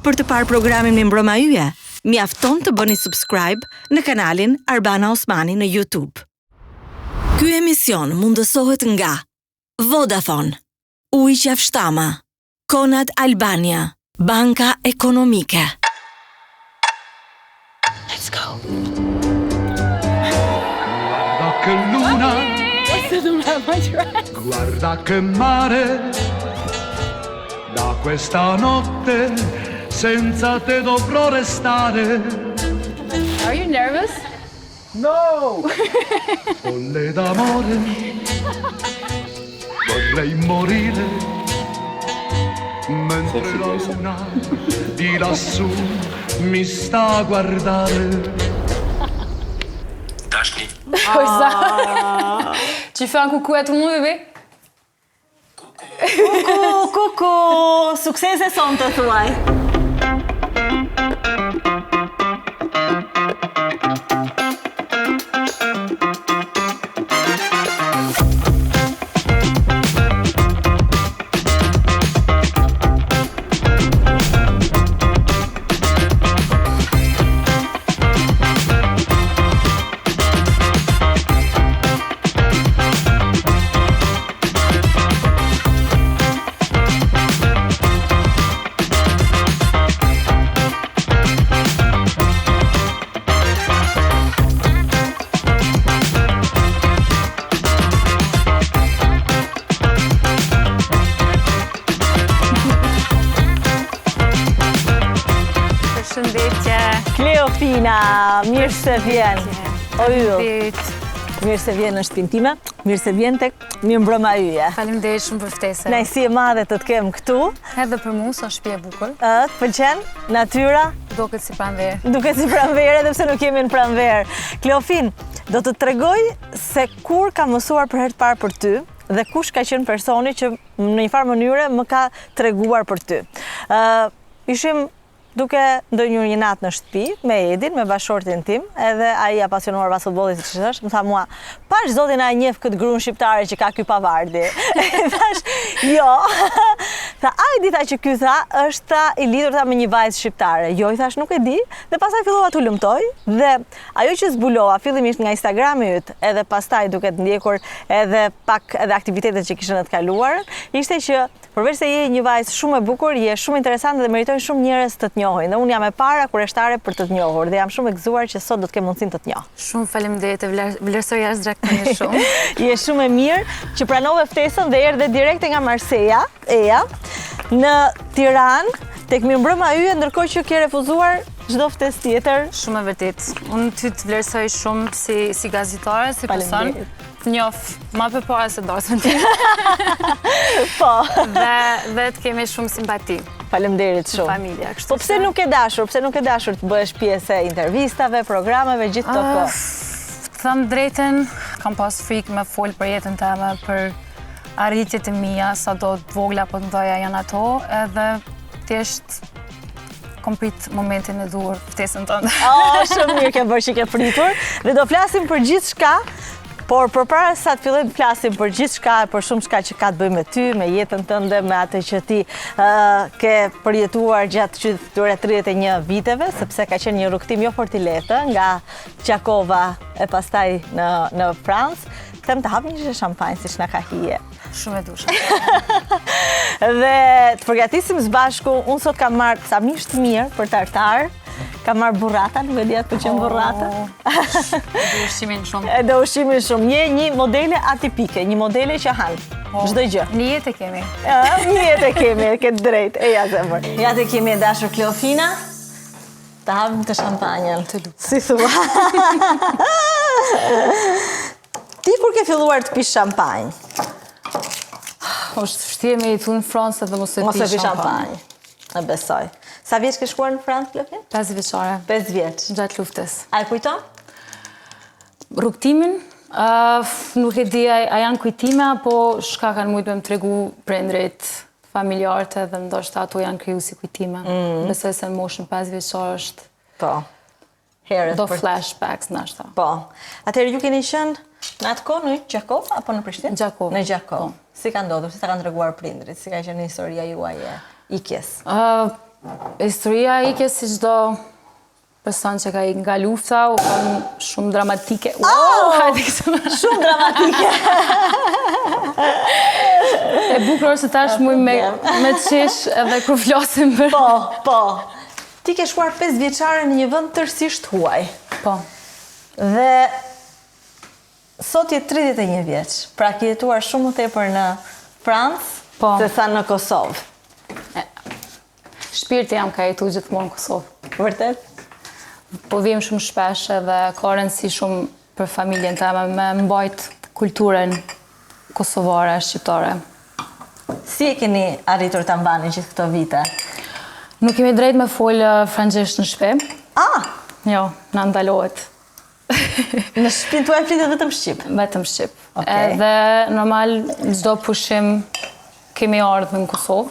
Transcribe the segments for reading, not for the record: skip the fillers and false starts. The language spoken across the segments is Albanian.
Për të parë programin Me Mbroma Yje, mjafton të bëni subscribe në kanalin Arbana Osmani në YouTube. Ky emision mundësohet nga Vodafone, Ujë Qafshtama, Konad Albania, Banka Ekonomike. Let's go. Guarda che luna, guarda che mare, da questa notte senza te dovrò restare. Are you nervous? No! Folle d'amore, vorrei morire, mentre la luna di lassù mi sta a guardare. Dashni. Tu fais un coucou à tout le monde, bébé? Kuku, suksese son të thuaj. Kleofina, mirë se vjen. O Yll, mirë se vjen në shtëpinë time, mirë se vjen tek Me Mbroma Yje. Faleminderit shumë për ftesën. Kënaqësi e madhe të të kem këtu. Edhe për mua, është shtëpi e bukur. Të pëlqen natyra? Duket si pranverë. Duket si pranverë, edhe pse nuk jemi në pranverë. Kleofin, do të tregoj se kur kam mësuar për herë të parë për ty dhe kush ka qenë personi që në një farë mënyre më ka treguar për ty. Ishim duke ndonjë një natë në shtëpi me Edin, me bashkëshortin tim, edhe ai apasionuar pas futbollit, siç thash, më tha mua, "Pash zotin a e njeh këtë gruan shqiptare që ka ky pavardi." Thash, "Jo." Tha, "A e di tha që ky tha është i lidhur tha me një vajzë shqiptare." "Jo," I thash, "nuk e di." Dhe pastaj fillova t'u lumtoj dhe ajo që zbulova fillimisht nga Instagrami yt, edhe pastaj duke të ndjekur edhe pak edhe aktivitetet që kishte në të kaluarën, ishte që përveç se je një vajzë shumë e bukur, je shumë interesante dhe meritojnë shumë njerëz të të njohin. Dhe unë jam e para kurreshtare për të të njohur dhe jam shumë e gëzuar që sot do të kem mundësinë të të njoh. Shumë faleminderit, e vlerësoj jashtëzakonisht shumë. Je shumë e mirë që pranove ftesën dhe erdhe direkte nga Marseja, në Tiranë, tek Me Mbroma Yje, ndërkohë që ke refuzuar çdo ftesë tjetër. Shumë e vërtet. Unë ty të vlerësoj shumë si gazetare, si person. Njoh ma për para se dorësën tim. Po. Dhe të kemi shumë simpati. Faleminderit shumë. Familja, kështu. Po pse nuk e dashur? Pse nuk e dashur të bëhesh pjesë e intervistave, programeve, gjithë këto kohë? Të them drejtën, kam pas frikë me fol për jetën time, për arritjet e mia, sado të vogla po të mëdha janë ato, edhe thjesht kom prit momentin e duhur ftesën tënde. Shumë mirë ke bërë që ke pritur dhe do flasim për gjithçka. Por përpara sa të fillojmë të flasim për gjithçka, për shumë çka që ka të bëjë me ty, me jetën tënde, me atë që ti ke përjetuar gjatë këtyre 31 viteve, sepse ka qenë një rrugtim jo fort I lehtë nga Gjakova e pastaj në Francë. Them të hapim një shampanjë siç na ka hije. Shumë e dusha. Dhe të përgatisim së bashku, unë sot kam marrë sa mish të mirë për tartar. Kam marrë burrata, nuk e di atë pëlqen burrata. Do ushqimin shumë. Do ushqimin shumë. Je një modele atipike, një modele që han çdo gjë. Një jetë kemi. Një jetë kemi, ke drejt. Ja zemër. Ja te kemi e dashur Kleofina. Ta hapim të shampanjën. Të lutem. Si thua. Ti kur ke filluar të pish shampanjë? Është vështirë me jetu në Francë dhe mos e pi shampanjë. E besoj. Sa vjeç ke shkuar në Francë, Kleofin? 5 vjeçare. 5 vjeç. Gjatë luftës. A e kujton? Rrugtimin, nuk e di a janë kujtime, apo shka kanë mujtë me më tregu prindrit, familjarët dhe ndoshta ato janë kriju si kujtime. Besoj se në moshën 5 vjeçare është Po. do flashbacks nashta. Po. Atëherë ju keni qenë në atë kohë në Gjakov apo në Prishtinë? Gjakov. Në Gjakov. Si ka ndodhur? Si ta kanë treguar prindrit? Si ka qenë historia juaj e ikjes? Historia ike si çdo person që ka ikë nga lufta, u kanë shumë dramatike. Shumë dramatike! E bukur se tash muj me qesh edhe kur flasim për... Po. Ti ke shkuar 5 vjeçare në një vend tërësisht huaj. Po. Dhe sot je 31 vjeç. Pra ke jetuar shumë më tepër në Francë se sa në Kosovë. Shpirti jam ka jetu gjithmonë në Kosovë. Vërtet? Po vim shumë shpesh edhe ka rëndësi shumë për familjen teme me mbajt kulturën kosovare, shqiptare. Si e keni arritur ta mbani gjithë këto vite? Nuk kemi drejt me folë frangjesht në shtëpi. Jo, na ndalohet. Në shtëpinë tuaj flitet vetëm shqip? Vetëm shqip. Edhe normal çdo pushim kemi ardhur në Kosovë.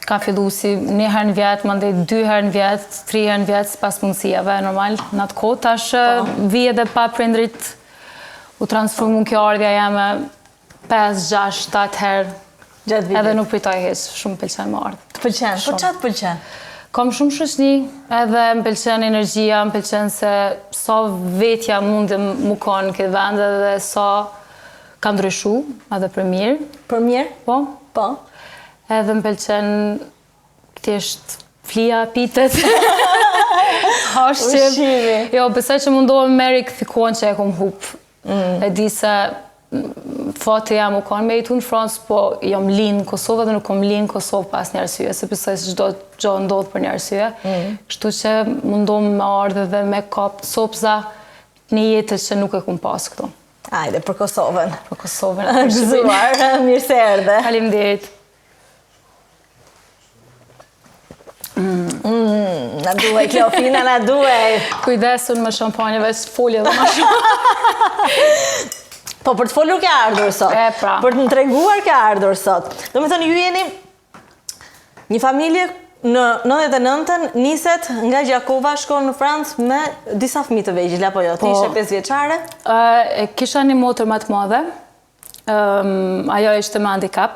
Ka fillu si 1 herë në vjet, mandej 2 herë në vjet, 3 herë në vjet, pas mundësive, normal. Në atë kohë, tash vi edhe pa prindrit, u transformu në kjo ardhja jame 5, 6, 7 herë. Gjatë vitit? Edhe nuk pritoj heq, shumë pëlqen më ardhë. Të pëlqen? Po çfarë të pëlqen? Kam shumë shoqni, edhe më pëlqen energjia, më pëlqen se sa vetja mundi më kanë në këtë vend edhe sa ka ndryshu, edhe për mirë. Për mirë? Po. Po. Edhe më pëlqen thjesht flia, pitet. Ushqimi. Jo, besoj që mundohem meri këthikon që e kom hup. E di se fati jam u kanë me jetu në Francë, po jam linë në Kosovë dhe nuk kom linë në Kosovë pas një arsye, se besoj se çdo gjë ndodh për një arsye. Kështu që mundohem me ardhe dhe me kap sopza një jetë që nuk e kom pas këtu. Hajde, për Kosovën. Për Kosovën. Gëzuar, mirë se erdhe. Faleminderit. Na duhej, Kleofina, na duhej. Kujdesun me shampanjeve, folje dhe ma shumë. Po, për të folur ke ardhur sot. Pra. Për të më treguar ke ardhur sot. Do me thënë, ju jeni një familje në 99-ën niset nga Gjakova, shkon në Francë me disa fëmijë të vegjël, apo jo? Ti ishe 5 vjeçare? Kisha një motër më të madhe. Ajo ishte me handicap.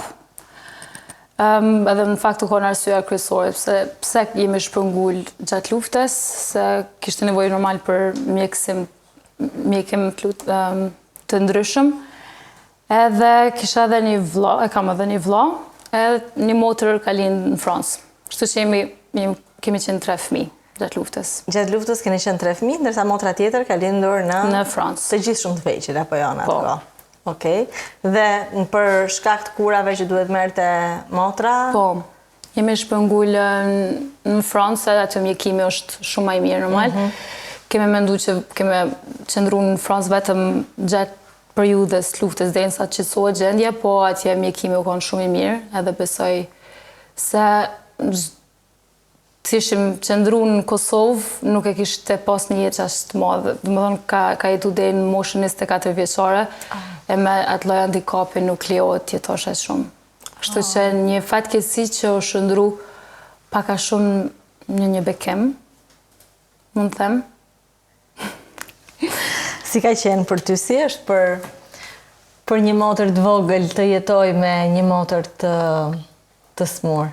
Edhe në fakt u konë arsyeja kryesore, pse jemi shpërngull gjatë luftës, se kishte nevojë normal për mjekim të ndryshëm. Edhe kisha edhe një vlla, e kam edhe një vlla, edhe një motër ka lindë në Francë. Kështu që kemi qenë 3 fëmijë gjatë luftës. Gjatë luftës keni qenë 3 fëmijë, ndërsa motra tjetër ka lindur në Francë. Të gjithë shumë të vegjël, apo jo në atë kohë? Okej. Dhe për shkak të kurave që duhet merrte motra? Po. Jemi shpërngull në Francë, aty mjekimi është shumë më i mirë normal. Kemi menduar që kemi qëndruar në Francë vetëm gjatë periudhës luftës derisa të qetësohet gjendja, po atje mjekimi u kon shumë i mirë, edhe besoj se si ishim qëndruar në Kosovë, nuk e kishte pas një jetë ashtë të madhe. Domethënë ka jetu deri në moshën 24 vjeçare, e me atë lloj handikapi nuk lejohet të jetosh as shumë. Kështu që një fatkeqësi që u shndru pak a shumë në një bekim, mund të them. Si ka qenë për ty, si është për një motër të vogël të jetoj me një motër të smur?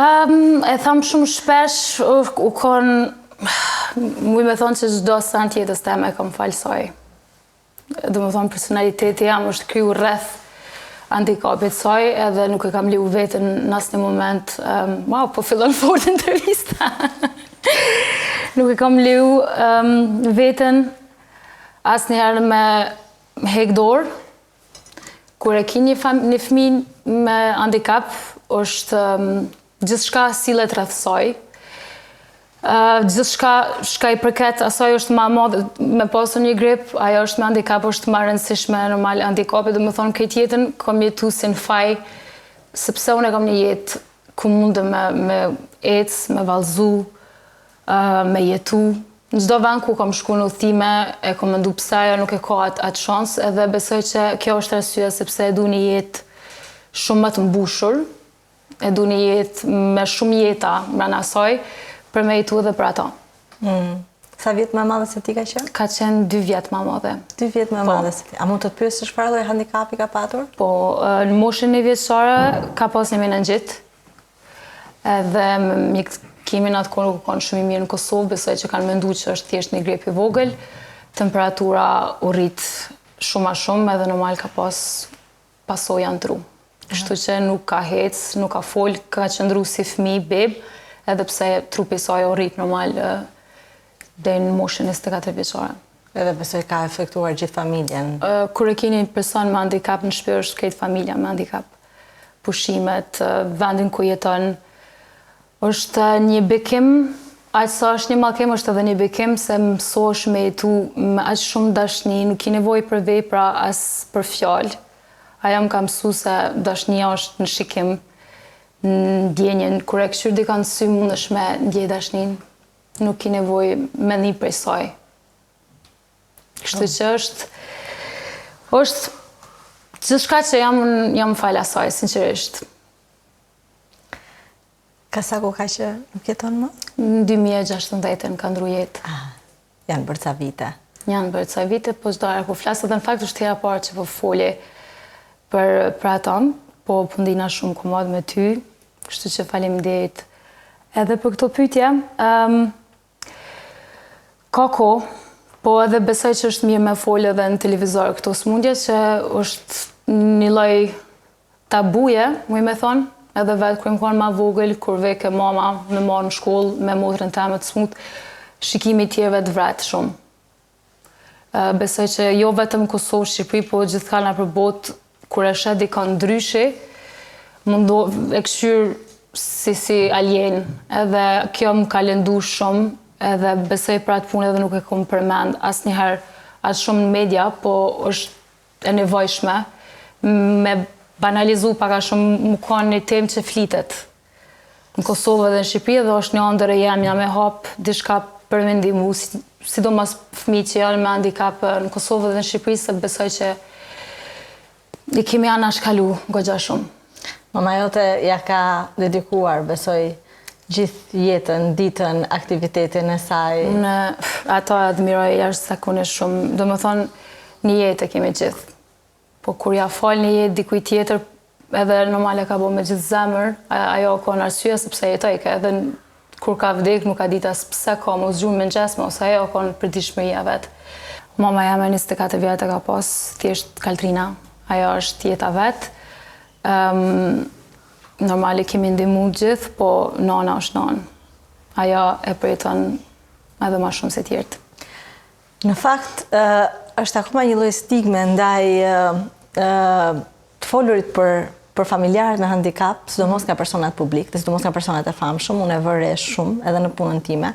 E tham shumë shpesh, u konë, muj me thonë që çdo sant jetës teme e kam falsoj. Do me thonë, personaliteti jam është kriju rreth handikapit saj, edhe nuk e kam liu vetën në asnjë moment, wow, po fillon fort intervista. Nuk e kam liu vetën asnjëherë me hek dorë. Kur e ki një fëmijë me handikap, është gjithçka sillet rreth saj. Gjithçka i përket asaj është më e madhe, me pasur një grip, ajo është me handikap, është më e rëndësishme normal handikapi, do të thonë këtë jetën kam jetuar si në faj, sepse unë kam një jetë ku mundem me ecë, me vallëzu, me jetu. Në çdo vend ku kam shkuar në udhëtime, e kam menduar pse ajo nuk e ka atë shansë, edhe besoj që kjo është arsyeja sepse e du një jetë shumë më të mbushur, e du një jetë me shumë jeta brenda saj, për me jetu edhe për ata. Sa vjet më madhe se ti ka qenë? Ka qenë 2 vjet më madhe. 2 vjet më madhe se ti. A mund të të pyesësh çfarë lloj handikapi ka patur? Po, në moshën e vjeçare ka pas një menengjit, Edhe mjekësimin atë kohë nuk kanë shumë i mirë në Kosovë, besoj që kanë menduar që është thjesht një grip i vogël. Temperatura u rrit shumë a shumë edhe normal ka pas pasoja në tru. Kështu që nuk ka hec, nuk ka fol, ka qëndru si fëmijë, beb, edhe pse trupi i saj u rrit normal deri në moshën 24 vjeçare. Edhe besoj ka efektuar gjithë familjen. Kur e keni një person me handikap në shtëpi është krejt familja me handikap. Pushimet, vendin ku jeton, është një bekim, aq sa është një mallkim është edhe një bekim se mësohesh me jetu me aq shumë dashni, nuk ke nevojë për vepra as për fjalë. Ajo më ka mësuar se dashnia është në shikim, në ndjenjen, kur e këshyr dikon në sy mundesh me ndjej dashnin, nuk ke nevojë me një prej saj. Kështu që është gjithçka që jam fal asaj, sinqerisht. Ka sa kohë që nuk jeton më? Në 2016 ka ndru jetë. Janë bërë ca vite. Janë bërë ca vite, po çdo herë kur flas, edhe në fakt është hera e parë që po folje për ata, po ndina shumë komod me ty, kështu që faleminderit edhe për këto pyetje. Ka kohë, po edhe besoj që është mirë me folë edhe në televizor këto smundje që është një lloj tabuje, muj me thonë, edhe vetë kur më kanë ma vogël, kur veke mama me marë në shkollë, me motrën teme të smut, shikimi tjerëve të vretë shumë. Besoj që jo vetëm Kosovë, Shqipëri, po gjithka në për botë, kur e shet dikon ndryshe, e këshyr si alien, edhe kjo më ka lëndu shumë, edhe besoj për atë punë edhe nuk e kom përmend asnjëherë as shumë në media, po është e nevojshme me banalizu pak a shumë më kanë një temë që flitet në Kosovë dhe në Shqipëri dhe është një ëndër e jemja me hap diçka për me ndihmu, sidomos fëmijë që janë me handikap në Kosovë dhe në Shqipëri, se besoj që i kemi anashkalu goxha shumë. Mama jote ja ka dedikuar, besoj, gjithë jetën, ditën, aktivitetin e saj. Unë ato admiroj jashtëzakonisht shumë. Do më thonë, një jetë e kemi gjithë. Po kur ja fal një jetë dikuj tjetër, edhe normale ka bo me gjithë zemër, ajo ka në arsye sepse jetoj ka, edhe kur ka vdek nuk ka ditë as pse ka mos gjurë me nxesme, ose ajo ka në përditshmëria vetë. Mama jam e 24 vjetë ka pas, thjesht Kaltrina, ajo është jeta vetë. Normali kemi ndihmu gjithë, po nana është nanë. Ajo e përjeton edhe ma shumë se tjertë. Në fakt, është akoma një lloj stigme ndaj të folurit për familjarët me handikap, sidomos nga personat publik, dhe sidomos nga personat e famshëm, unë e vëre shumë edhe në punën time,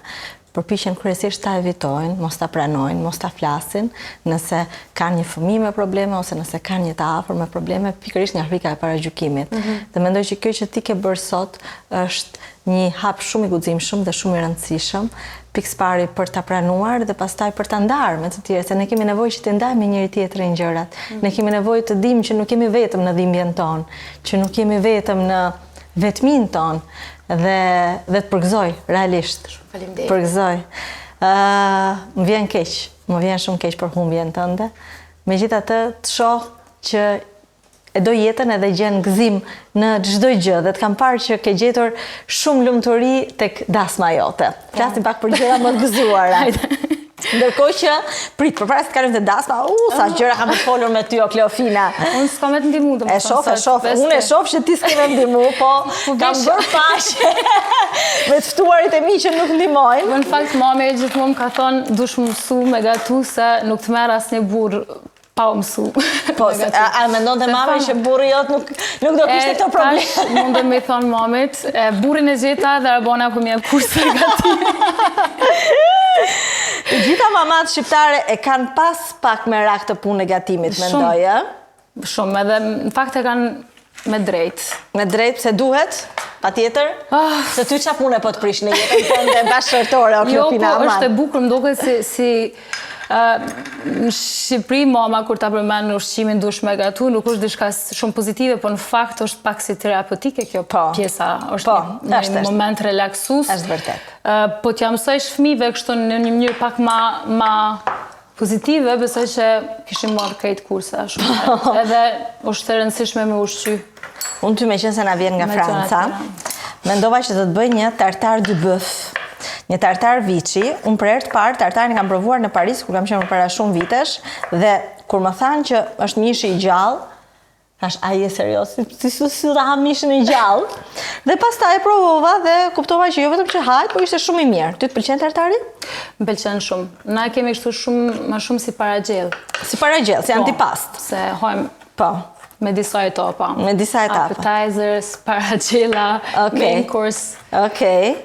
përpiqen kryesisht ta evitojnë, mos ta pranojnë, mos ta flasin, nëse kanë një fëmijë me probleme ose nëse kanë një të afër me probleme, pikërisht nga frika e paragjykimit. Dhe mendoj që kjo që ti ke bërë sot është një hap shumë i guximshëm dhe shumë i rëndësishëm, pikëspari për ta pranuar dhe pastaj për ta ndarë me të tjerë, se ne kemi nevojë që të ndajmë me njëri tjetrin gjërat. Ne kemi nevojë të dimë që nuk jemi vetëm në dhimbjen tonë, që nuk jemi vetëm në vetmin tonë, dhe të përgëzoj, realisht. Faleminderit. Përgëzoj. Më vjen keq, më vjen shumë keq për humbjen tënde. Megjithatë, të shoh që e do jetën edhe gjen gëzim në çdo gjë dhe të kam parë që ke gjetur shumë lumturi tek dasma jote. Flasim pak për gjëra më të gëzuara. Ndërkohë që, përpara se të kalojmë te dasma, sa gjëra kam të folur me ty o Kleofina. Unë s'kam me të ndihmu, E shoh, unë e shoh që ti s'ke me ndihmu, po kam bërë paqe me të ftuarit e mi që nuk ndihmojnë. Në fakt, mami gjithmonë më ka thonë, dush më mësu me gatu se nuk të merr asnjë burr pa u mësu. Po, a mendonte mami që burri jot nuk do kishte këto probleme? Tash mundem me i thonë mamit, burrin e gjeta dhe Arbona ku mje kurse negativ. Të gjitha mamat shqiptare e kanë pas pak me rak të punë negatimit, mendoj, e? Shumë, edhe në fakt e kanë me drejt. Me drejt, pse duhet? Pa tjetër? Se ty qa punë e po të prish në jetën tënde bashkërtore, o Kleofina Aman? Jo, po është e bukur, më duket si në Shqipëri mama kur ta përmend në ushqimin dush me gatu, nuk është diçka shumë pozitive, po në fakt është pak si terapeutike kjo pjesa, është një moment relaksues. Është vërtet. Po t'ja mësojsh fëmijëve kështu në një mënyrë pak ma pozitive, besoj që kishim marrë krejt kurse shumë. Edhe është e rëndësishme me ushqy. Unë ty me qenë se na vjen nga Franca, Mendova që do të bëj një tartar dy bëf. Një tartar viçi, unë për herë të parë tartarin kam provuar në Paris kur kam qenë para shumë vitesh dhe kur më thanë që është mishi i gjallë, thash, ai je serios, si ta ha mishin e gjallë. Dhe pastaj e provova dhe kuptova që jo vetëm që hajt, por ishte shumë i mirë. Ty të pëlqen tartari? Më pëlqen shumë. Na kemi kështu më shumë si paragjell. Si paragjell, si antipast. Se hojmë Po. me disa etapa. Me disa etapa. Appetizers, paragjella, main course. Okej.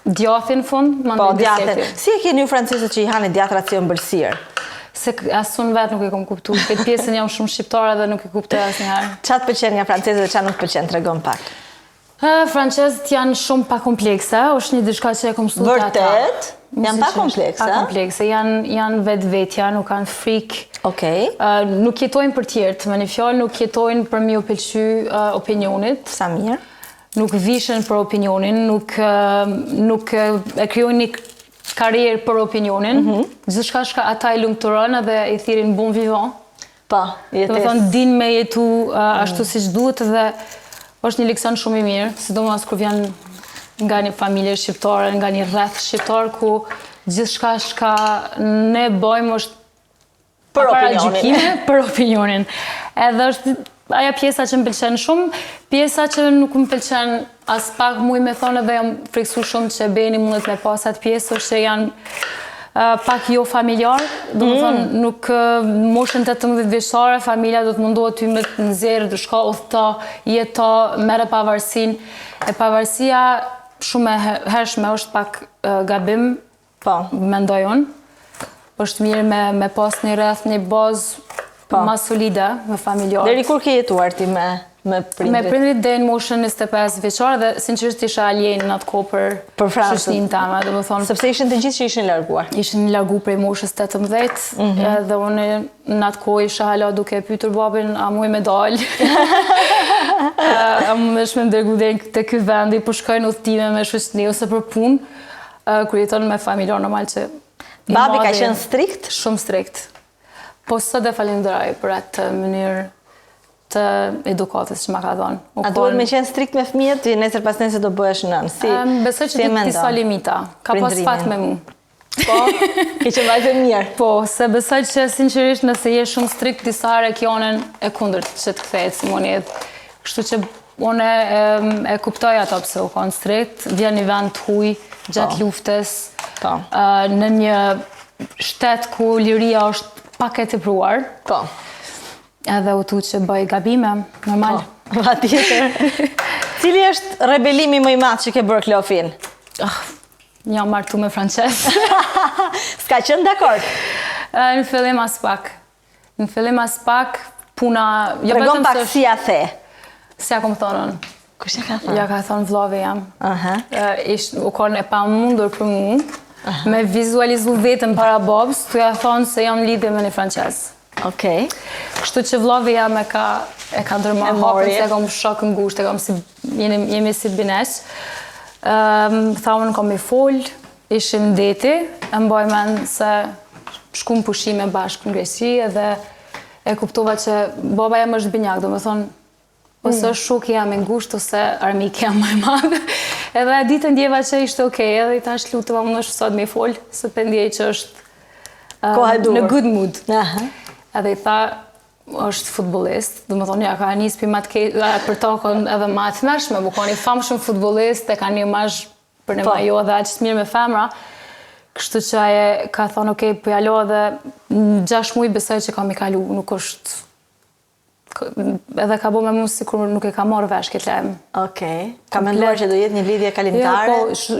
Djathin fund, Po, djathin. Si e keni ju francezët që i hani djatrat si ëmbëlsirë? Se asun vetë nuk e kom kuptu. Këtë pjesën jam shumë shqiptare dhe nuk e kuptoj asnjëherë. Çfarë të pëlqen nga francezët dhe çfarë nuk pëlqen, tregon pak. Francezët janë shumë pa komplekse, është një diçka që e kom studiu ata. Vërtet? Janë pa komplekse? Pa komplekse, janë vetvetja, nuk kanë frikë. Okej. Nuk jetojnë për tjertë, me një fjalë nuk jetojnë për mi u pëlqy opinionit. Sa mirë. Nuk vishen për opinionin, nuk e krijojnë një karrierë për opinionin. Gjithçka që ata i lumturon edhe i thirrin bon vivant. Po, Do të thonë din me jetu ashtu siç duhet dhe është një leksion shumë i mirë, sidomos kur vjen nga një familje shqiptare, nga një rreth shqiptar ku gjithçka që ne bëjmë është për opinionin. Për opinionin. Edhe është aja pjesa që më pëlqen shumë, pjesa që nuk më pëlqen as pak muj me thonë edhe jam friksu shumë që beni mundet me pasat pjesë është që janë pak jo familjar, do të thonë nuk moshën 18 vjeçare, familja do të mundohet ty me të nxjerrë, të shko udhëto, jeto, merre pavarësinë. E pavarësia shumë e hershme është pak gabim, mendoj unë. Është mirë me pas një rreth, një bazë ma solide, me familjarët. Deri kur ke jetuar ti me prindrit? Me prindrit deri në moshën 25 vjeçare dhe sinqerisht isha alien në atë kohë për shoqërinë tame, domethënë. Sepse ishin të gjithë që ishin larguar. Ishin largu prej moshës 18 dhe unë në atë kohë isha hala duke pyetur babin a muj me dal. A mësh me ndërgu deri te ky vendi, po shkojnë udhëtime me shoqëni ose për punë, kur jeton me familjar normal që babi ka qenë strikt? Shumë strikt. Po sot e falenderoj për atë mënyrë të edukatës që ma ka dhënë. A duhet me qenë strikt me fëmijët, ti nesër pas nesër do bëhesh nën? Besoj që të disa limita. Ka pas fat me mu. Po, ke qenë vajzë mirë. Po, se besoj që sinqerisht nëse je shumë strikt disa herë ke anën e kundërt që të kthehet si monedh. Kështu që unë e kuptoj ato pse u kanë strikt, vjen një vend të huj gjatë luftës. Në një shtet ku liria është pak e tepruar. Po. Edhe u që bëj gabime, normal. Pa tjetër. Cili është rebelimi më i madh që ke bërë Kleofin? Jam martu me francez. S'ka qenë dakord? Në fillim as pak. Në fillim as pak, puna... Tregon pak si a the. Si a kom thonën. Kush e ka thonë? Ja ka thonë vllave jam. U konë e pa mundur për mu, me vizualizu vetëm para babës, të ja thonë se jam lidhje me një francez. Okej. Kështu që vllave jam e ka ndërmarrë hapën, se kom shok ngusht, jemi si binesh. Thamë në kom i fol, ishim deti, e mbaj mend se shkum pushime bashkë në Greqi edhe e kuptova që baba jam është binjak, do me thonë ose shuki jam e ngusht, ose armiki jam më i madh. Edhe ditën ndjeva që ishte okej, edhe i tash lutova më është sot me fol, se për ndjej që është në good mood. Edhe i tha, është futbolist, do më thonë, ja ka njës për tokën edhe ma të mërshme, bu ka një famshëm futbolist, e ka një imazh për një majo dhe aqës mirë me femra, kështu që aje ka thonë, okej, për jalo dhe 6 muaj besoj që kam i kalu, nuk është edhe ka bo me mu si kur nuk e ka marrë vesh këtë lajmë. Okej. Ka menduar që do jetë një lidhje kalimtare?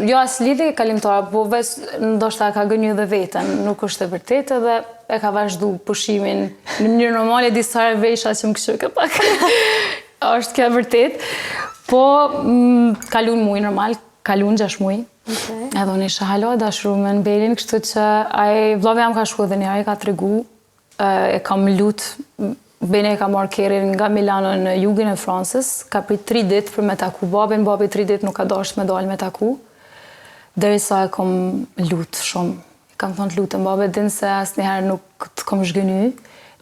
Jo, as lidhje kalimtare, po veç ndoshta ka gënjë dhe vetën, nuk është e vërtetë edhe e ka vazhdu pushimin në mënyrë normale, disa herë vesha që më këshyke pak. është kjo e vërtet. Po, kalun muj normal, kalun 6 muj. Edhe unë isha halo dashur me në Belin, kështu që vllave jam ka shku edhe një herë, ka tregu, e kam lutë. Bene ka marrë kerrin nga Milano në jugin e Francës, ka prit 3 ditë për me taku babin, babi 3 ditë nuk ka dashur me dalë me taku, derisa e kom lutë shumë. Kam thonë të lutëm, babe, din se asnjëherë nuk të kom zhgëny,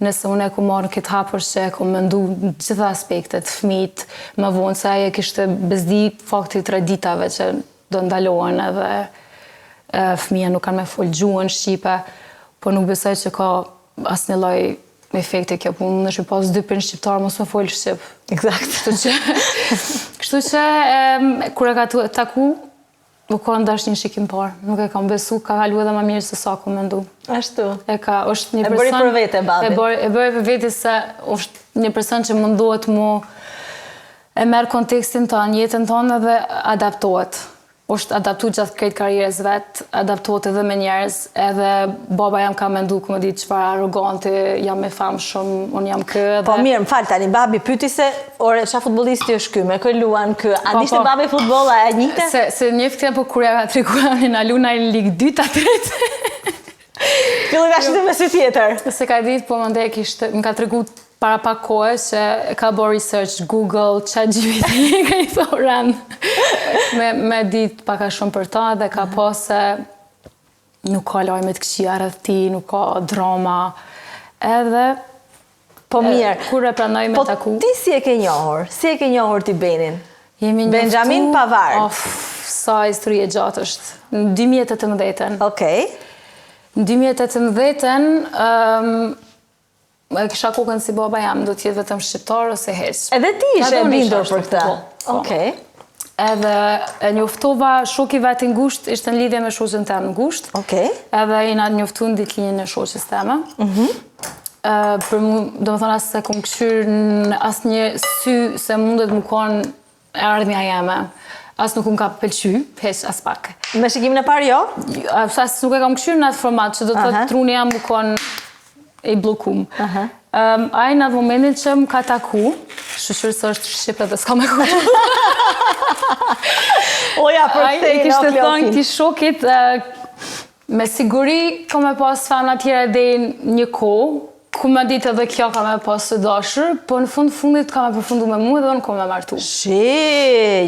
nëse unë e ku marrë këtë hapër që e ku mëndu në gjitha aspektet, fëmijët më vonë, se aje kishte bezdi fakti traditave që do ndalohen edhe fëmija nuk kanë me folë gjuhën shqipe, po nuk besoj që ka asnjë lloj efekti kjo punë, në që pas 2 prind shqiptarë mos me folë shqip. Eksakt. Kështu që kur e ka taku, nuk ka ndash një shikim parë, nuk e kam besu, ka kalu edhe më mirë se sa ku mendu. Ashtu. Është një person... E bëri për vete, babi. E bëri për vete se është një person që mundohet mu e merë kontekstin tonë, jetën tonë dhe adaptohet. është adaptu gjatë krejt karrierës vetë, adaptohet edhe me njerëz, edhe baba jam ka mendu ku më ditë çfarë arrogante, jam me famë shumë, unë jam kë edhe... Po mirë, më falë tani, babi pyti se, ore, qa futbolisti është ky, me kë luan kë, a nishte babi futbol, a e njite? Se njëftë këtë po kur ja ka trikuar në luna në Ligë 2 ta 3. Fillë ka shite me sy tjetër. Se ka ditë, po më ndaj kishte, më ka tregu para pak kohë që ka bërë research, Google, ChatGPT, ka I thoran me ditë paka shumë për ta dhe ka po se nuk ka lajme të këqija rreth ti, nuk ka drama, edhe po mirë, kur e pranoj me taku. Po ti si e ke njohur? Si e ke njohur ti Benin? Benjamin Pavard. Sa histori e gjatë është. Në 2018. Okej. Në 2018 kisha kokën si baba jam, do t'jetë vetëm shqiptar ose heq. Edhe ti ishe e bindur për këta? Okej. Edhe e njoftova shoki vetë në gusht, ishte në lidhje me shoqën temë në gusht. Okej. Edhe i na njoftu në ditëlinjën e shoqës temë. Për mu, do më thonë asë se kom këshyrë në asë një sy se mundet më konë e ardhmja jeme. Asë nuk më ka pëlqy, heq as pak. Me shikimin e parë jo? Asë nuk e kam këshyrë në atë format, që do të truni jam më konë i blokum. Ai në atë momentin që më ka taku, shqyqyrë së është Shqipe dhe s'ka me kërë. Oja, për Ai i kishte thonë këti shokit, me siguri ka me pas famna tjera dhe një kohë, ku me ditë edhe kjo ka me pas së dashër, po në fundit ka me përfundu me mu edhe unë ka me martu.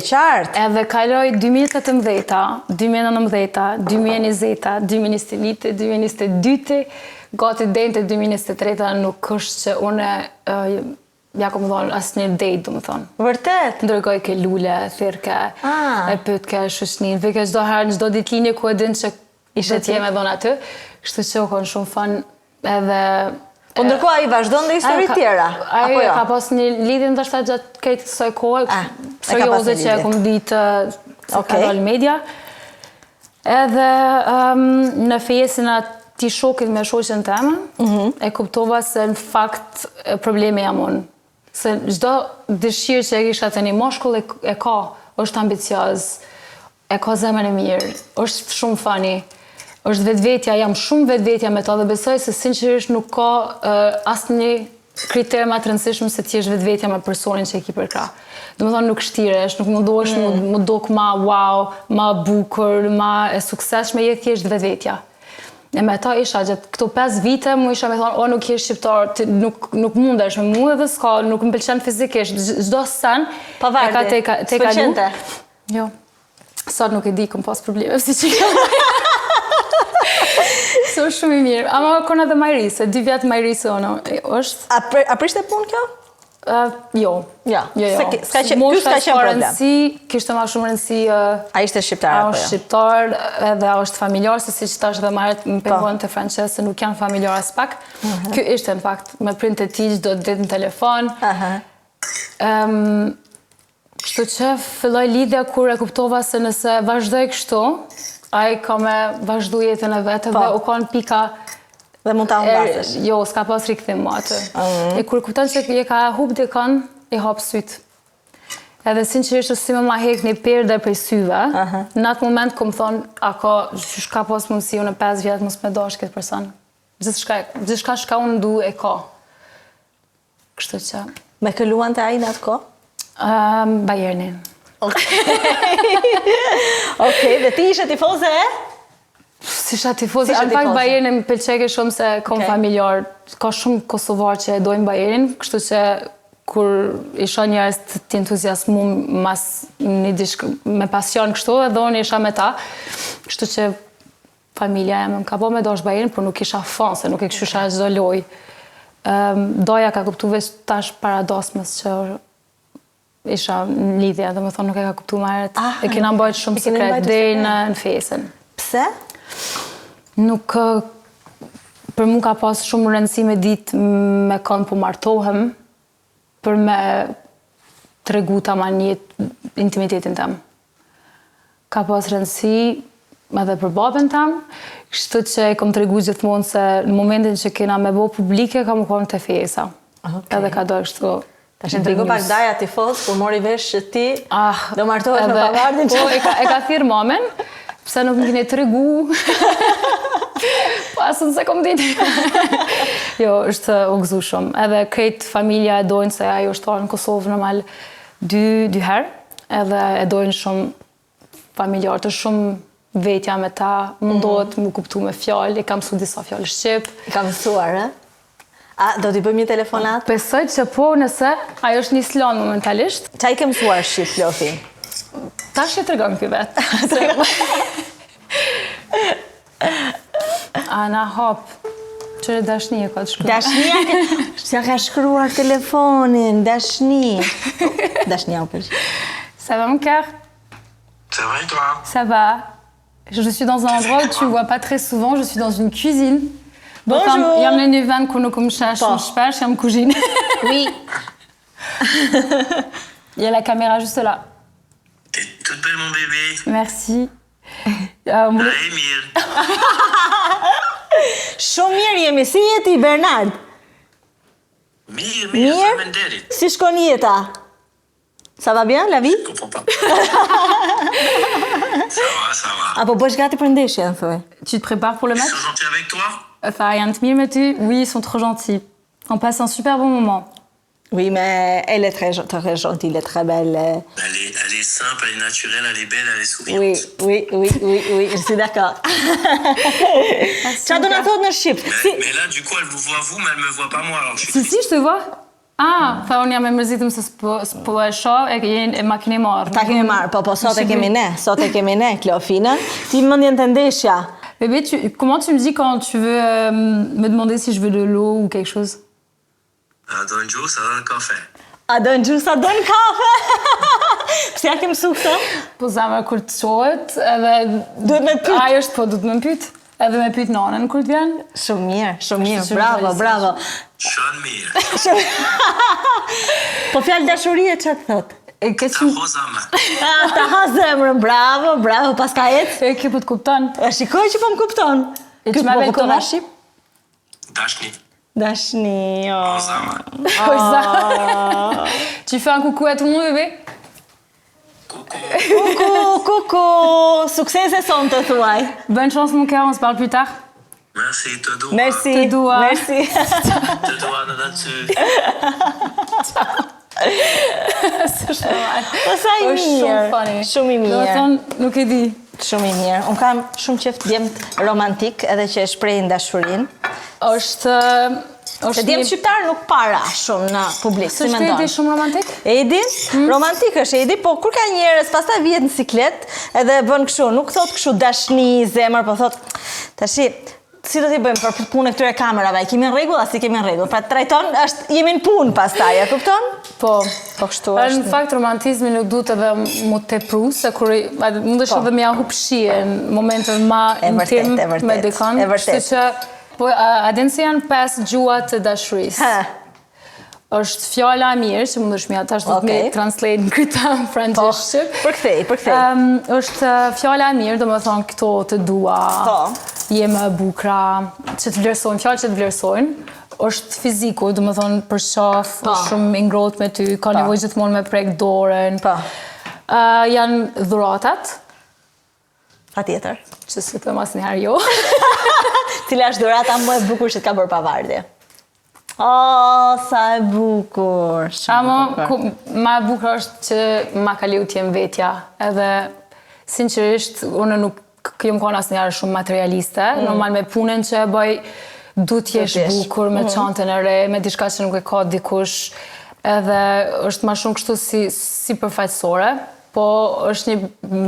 Qartë. Edhe kaloj 2018, 2019, 2020, 2021, 2022, gati dejnë të 2023 nuk është që une ja kom thonë asë një dejtë, du më thonë. Vërtet? Ndërgoj ke lule, thirke, e pyt ke shusnin, vike gjdo herë në gjdo ditlinje ku e din që ishe t'jem edhe në aty, kështu që u konë shumë fan edhe... Po ndërkohë ai vazhdon dhe histori tjera? Ai ka pas një lidhje ndoshta gjatë këtë kësaj kohe, serioze që e kom ditë kanal media. Edhe në fejesin ati shokit me shoqen temë, e kuptova se në fakt problemi jam unë. Se çdo dëshirë që e kisha të një moshkull e ka, është ambicioz, e ka zemën e mirë, është shumë funny. është vetvetja, jam shumë vetvetja me ta dhe besoj se sinqerisht nuk ka asë një kriter ma të rëndësishëm se ti është vetvetja me personin që e ki përkra. Do më thonë nuk shtiresh, nuk mundohesh më dok ma wow, ma bukur, ma e sukseshme, je thjesht vetvetja. E me ta isha gjatë këto 5 vite, mu isha me thonë, o nuk je shqiptar, nuk mundesh me mu edhe s'ka, nuk më pëlqen fizikisht, gjdo sen, e ka te ka du. Jo, sot nuk e di, këm pas probleme, si që so shumë i mirë. Ama kona dhe Majrisë, 2 vjetë Majrisë ono, është... A prishte punë kjo? Jo. S'ka qenë problem. Kishte ma shumë rëndësi... A ishte shqiptar apo jo? A është shqiptar edhe a është familjar, se si që tash dhe marët më pengon të Francesë, se nuk janë familjar as pak. Kjo ishte në fakt, me print e ti do të ditë në telefon. Kështu që filloj lidhja kur e kuptova se nëse vazhdoj kështu, ai ka me vazhdu jetën e vetë dhe u kanë pika... Dhe mund ta humbasesh. Jo, s'ka pas rikëthim më atë. E kur kupton që je ka hub dikon, i hap syt. Edhe sinqerisht si më ma hek një perde prej syve, në atë moment ku më thonë, ka pas mundësi unë 5 vjetë mos me dash këtë person. Gjithçka shka unë du e ka. Kështu që... Me këlluan të ai në atë ko? Bayernin. Okej, dhe ti ishe tifoze e? Si isha tifoze, në fakt Bayernin më pëlqeke shumë se kom familjar, ka shumë Kosovar që e dojnë Bayernin, kështu që kur isha njerëz të entuziasmu me pasion kështu, edhe unë isha me ta, kështu që familja e më ka po me dosh Bayernin, por nuk isha fan, se nuk e këshysha çdo lojë. Doja ka kuptu veç tash para dasmës që isha në lidhje, dhe më thonë nuk e ka kuptu më herët. E kena mbajt shumë sekret deri në fesën. Pse? Nuk për mu ka pas shumë rëndësi me ditë me kanë po martohem për me tregu tamam intimitetin tem. Ka pas rëndësi edhe për babën tam, kështu që e kom tregu gjithmonë se në momentin që kena me bo publike, ka më konë të fesa. Edhe ka do kështu. Ta shenë tregu pak Daja tifos, kur mori vesh që ti do martohesh me Pavardin që... Po, e ka thirë mamen, pëse nuk më kine tregu. Pasën se kom ditë. Jo, është u gëzu shumë. Edhe krejt familja e dojnë se ajo është në Kosovë normal dy herë, edhe e dojnë shumë familjarë të shumë vetja me ta, mundohet më kuptu me fjallë, i kam mësu disa fjallë shqip. I kam mësuar, A, do t'i bëjmë një telefonat? Besoj që po nëse ajo është një slanë momentalisht. Qa i ke mësuar shqip, Klofi? Ta që të regon këj vetë. Ana hop, qëre dashni e ka të shkruar. Dashnia që ka shkruar telefonin, dashni. Dashnia u përgjë. Ça va mon cœur? Ça va et toi? Ça va. Je suis dans un endroit où tu ne vois pas très souvent, je suis dans une cuisine. Bonjour! Jam në një vend ku nuk më shash shumë shpesh, jam kuzhinë. Oui. Il y a la caméra juste là. T'es toute belle mon bébé. Merci. Emir. Shumë mirë jemi, si jeti Bernard? Mirë, sa me nderit. Si shkon jeta? Ça va bien, la vie? Je comprends pas. Ça va. Apo bësh gati për ndeshjen, thuaj. Tu te prépares pour le Ils match? sont gentils avec toi? Enfin, Yann Tmir me tu? Oui, ils sont trop gentils. On passe un super bon moment. Oui, mais elle est très gentille, elle est très belle. Elle est simple, elle est naturelle, elle est belle, elle est souriante. Oui, je suis d'accord. Qa do na thot në Shqip? Mais là, du coup, elle vous voit vous, mais elle me voit pas moi, alors je suis Si, je te vois. Ah, tha unë jam e mërzitëm se s'po e shoh, e ma keni marrë. Ta kemi marrë, po sot e kemi ne, Klofina. Ti më ndjen të ndeshja. Bébé, comment tu me dis quand tu veux me demander si je veux de l'eau ou quelque chose? A do në gjusë, a do në kafe. A do në gjusë, a do në kafe? Pse ja ke mësu këto? Po zemra kur të qohet, edhe... Duhet me pyt. Ajo është po, duhet me pyt. Edhe me pyt nanën kur të vjen. Shumë mirë, bravo. Shumë mirë. Po fjallë dashurie që të thot? Ta ho zemër. Ta ha zemrën, bravo, pas ka jetë? E ke po të kupton. Shikoj që po më kupton. E që me kupton a Shqip? Dashni. Dashni, Ho zemër. Oh, ça. Tu fais un coucou à tout le monde, bébé? Coucou, succès e son të thuaj. Bonne chance, mon cœur, on se parle plus tard. Merci, te doa. Merci. Te doa. Merci. Te doa në datë. C'est shumë Po sa i mirë. Shumë i Do të mirë. thonë, nuk e di. Shumë i mirë. Unë kam shumë qeft djemt romantik edhe që e shprehin dashurin. Është Se djemt shqiptar nuk para shumë në publik, si Së me shpeti ndonë. shumë romantik? Edi, romantik është Edi, po kur ka njerëz pastaj vjet në siklet edhe bën kështu, nuk thot kështu dashni, zemër, po thot tashi si do t'i bëjmë për punë e këtyre kamerave, kemi në rregull, as i kemi në rregull. Pra trajton jemi në punë pastaj, e kupton? Po. Po kështu Në është. fakt, romantizmi nuk duhet edhe mu tepru, se kur mund është edhe me ja hup shijen në momentën ma intim me dikon. E vërtet. Kështu që, po, a dinë se janë 5 gjuhat të dashurisë. Është fjala e mirë, që mund është mja tash do të me translate në kryta në francesht. Përkthej. Është fjala e mirë, do më thonë këto të dua, jeme bukra, që të vlerësojnë, fjallë që të vlerësojnë. Është fiziku, do më thonë për shaf, është shumë ingrot me ty, ka nevoj gjithmonë me prek dorën. Janë dhuratat. Pa tjetër. Që së të mas njëherë jo. Cila është dhurata më e bukur që t'ka bërë Pavardi? Sa e bukur. Ama, ma e bukur është që ma ka liu t'jem vetja. Edhe, sinqerisht, unë nuk jam konë asë njërë shumë materialiste. Normal me punën që e bëj, du t'jesh bukur me çantën e re, me diçka që nuk e ka dikush. Edhe është ma shumë kështu si përfaqësore. Po është një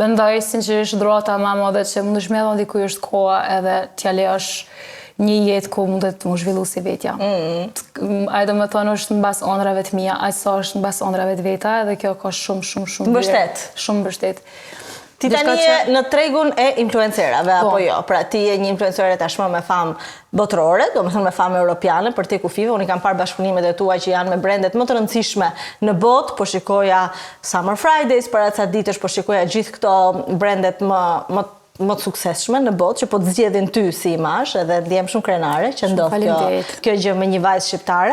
mendoj sinqerisht dhurata ma madhe që mund është me dhënë dikuj është koha edhe t'ja lejosh një jetë ku mundet të më zhvillu si vetja. Ai do me thonë është mbas ëndrave të mia, aq sa është mbas ëndrave të veta, edhe kjo ka shumë mbështet. Shumë mbështet. Ti tani je në tregun e influencerave, apo jo? Pra ti je një influencere tashmë me famë botërore, do me thënë me famë europiane për te kufive. Unë i kam parë bashkëpunimet e tua që janë me brendet më të rëndësishme në botë, po shikoja Summer Fridays, para ca ditësh po shikoja gjithë këto brendet më të suksesshme në botë, që po të zgjedhin ty si imazh, edhe ndjem shumë krenare që ndodh kjo gjë me një vajzë shqiptare.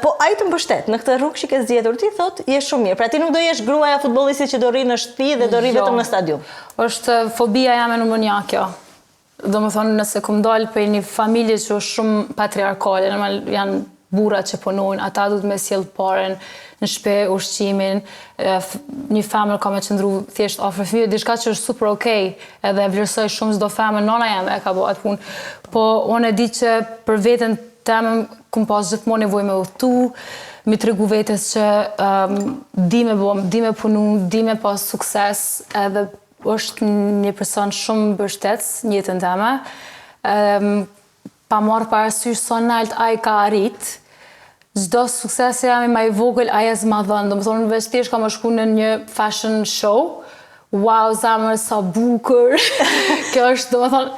Po ai të mbështet në këtë rrugë që ke zgjedhur ti, thotë je shumë mirë. Pra ti nuk do jesh gruaja futbollistit që do rri në shtëpi dhe do rri vetëm në stadium. Është fobia jame numër 1 kjo. Domethënë nëse kum dalë për një familje që është shumë patriarkale, normal janë burrat që punojnë, ata duhet me sjell parën në shtëpi, ushqimin, një femër ka me qëndru thjesht afër fëmijëve, diçka që është super okej, edhe vlerësoj shumë çdo femër, nona jam e ka bërë atë punë. Po unë e di që për veten temën kum pas gjithmonë nevojë me udhëtu, mi tregu vetes që di me punu, di me pas sukses, edhe është një person shumë mbështetës në jetën time. Pa marrë parasysh sa nalt ai ka arrit. Çdo sukses jam më i vogël, ai as më dhën. Domethënë veç thjesht kam shku në një fashion show. Wow, zamër sa bukur. Kjo është domethënë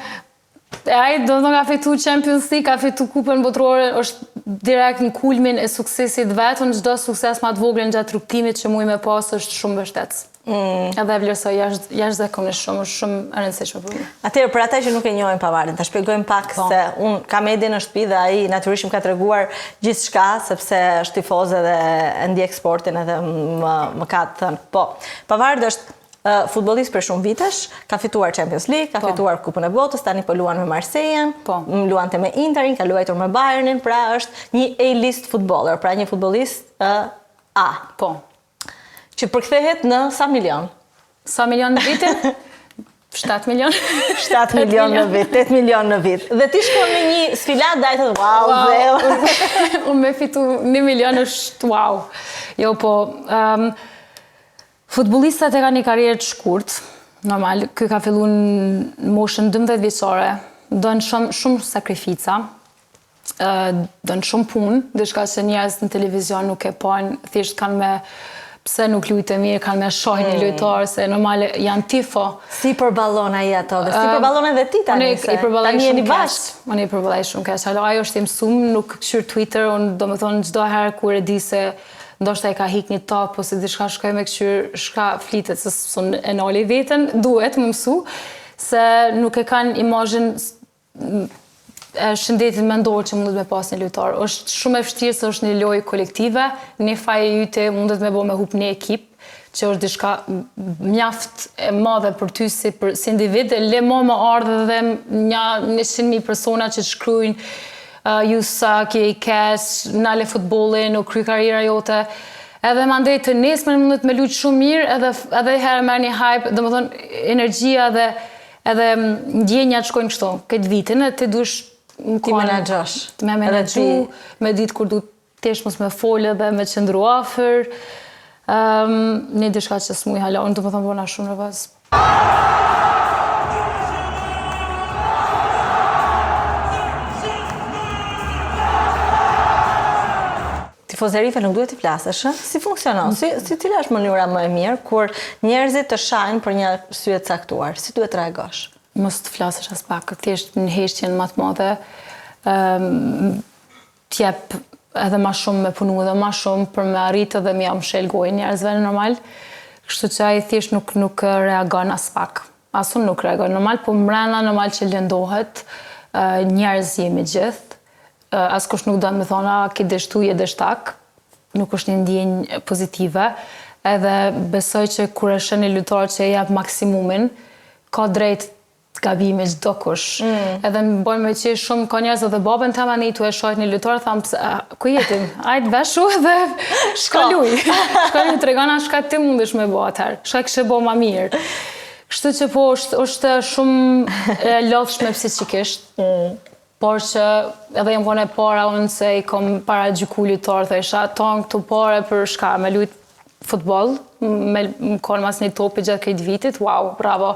ai ka fitu Champions League, ka fitu kupën botërore, është direkt në kulmin e suksesit vetëm. Çdo sukses më të vogël gjatë rrugtimit që muj me pas është shumë mbështetës. Edhe e vlerësoj jashtëzakonisht shumë, është shumë e rëndësishme për mua. Atëherë për ata që nuk e njohin Pavarin, ta shpjegojmë pak se unë kam Edi në shtëpi dhe ai natyrisht më ka treguar gjithçka sepse është tifoze dhe e ndjek sportin edhe më ka thënë. Po, Pavari është futbollist për shumë vitesh, ka fituar Champions League, ka fituar Kupën e Botës, tani po luan me Marseille, luante me Interin, ka luajtur me Bayernin, pra është një A-list footballer, pra një futbollist A. Po. Që përkthehet në sa milion? Sa milion në vitin? 7 milion. 7 milion në vit, 8 milion në vit. Dhe ti shkon në një sfilat dhe ai thotë wow, dhe unë me fitu 1 milion është wow. Jo, po, futbollistat e ka një karrierë të shkurt, normal, ky ka filluar në moshën 12 vjeçare, donë shumë sakrifica, donë shumë punë, diçka që njerëz në televizion nuk e pojnë, thjesht kanë me pse nuk lujtë mirë, kanë me shoh një lojtar, se normal janë tifo. Si përballon ai ato, dhe si përballon edhe ti tani, tani jeni bashkë. Unë i përballoj shumë keq. Ajo është i mësuar, nuk këshyr Twitter, unë domethënë çdo herë kur e di se ndoshta e ka hik një top ose diçka shkoj me këshyr, shka flitet se son e noli veten, duhet më mësu se nuk e kanë imazhin shëndetit mendor që mundet me pas një lojtar. Është shumë e vështirë se është një lojë kolektive, një fajë jyte mundet me bo me hup një ekip, që është diçka mjaft e madhe për ty si individ, le mo më ardhe dhe 100.000 persona që shkrujnë ju sa ke i kesh, nale futbolin, u kry karriera jote. Edhe mandej të nesmen mundet me luqë shumë mirë, edhe herë merë një hype, dhe më thonë energjia dhe edhe ndjenja të shkojnë kështu, këtë vitin, e të dush ti menaxhosh. Me menaxhu, me ditë kur du t'jesh mos me folë dhe me qëndru afër. Një diçka që s'muj hala, unë të më thëmë bona shumë rëvaz. Tifozerive nuk duhet t'i flasësh, si funksionon? Si cila është mënyra më e mirë kur njerëzit të shajnë për një arsye të caktuar? Si duhet të reagosh? Mos të flasësh as pak, thjesht në heshtjen më të madhe, t'jep edhe ma shumë me punu edhe ma shumë për me arritë dhe me jam shelgojnë njerëzve normal. Kështu që ai thjesht nuk reagon as pak. Asun nuk reagon normal, po mrena normal që lëndohet, njerëz jemi gjithë. Askush nuk do me thona, ki dështu, je dështak. Nuk është një ndjenjë pozitive. Edhe besoj që kur e shën një lojtar që e jep maksimumin, ka drejt gabime çdo kush. Edhe më bojnë me qesh shumë, ka njerëz edhe babën tema ne tu e shohit një lojtar, thamë, ku jetim? Ajt veshu dhe shka luj. Shka luj, tregona shka ti mundesh me bo atëherë. Shka kështë bo ma mirë. Kështu që po është shumë e lodhshme psikisht. Por që edhe jam kone para unë se i kom para gjyku lojtar, thesha, tonë këtu pare për shka, me lujt futbol, me konë mas një topi gjatë këtë vitit, wow, bravo.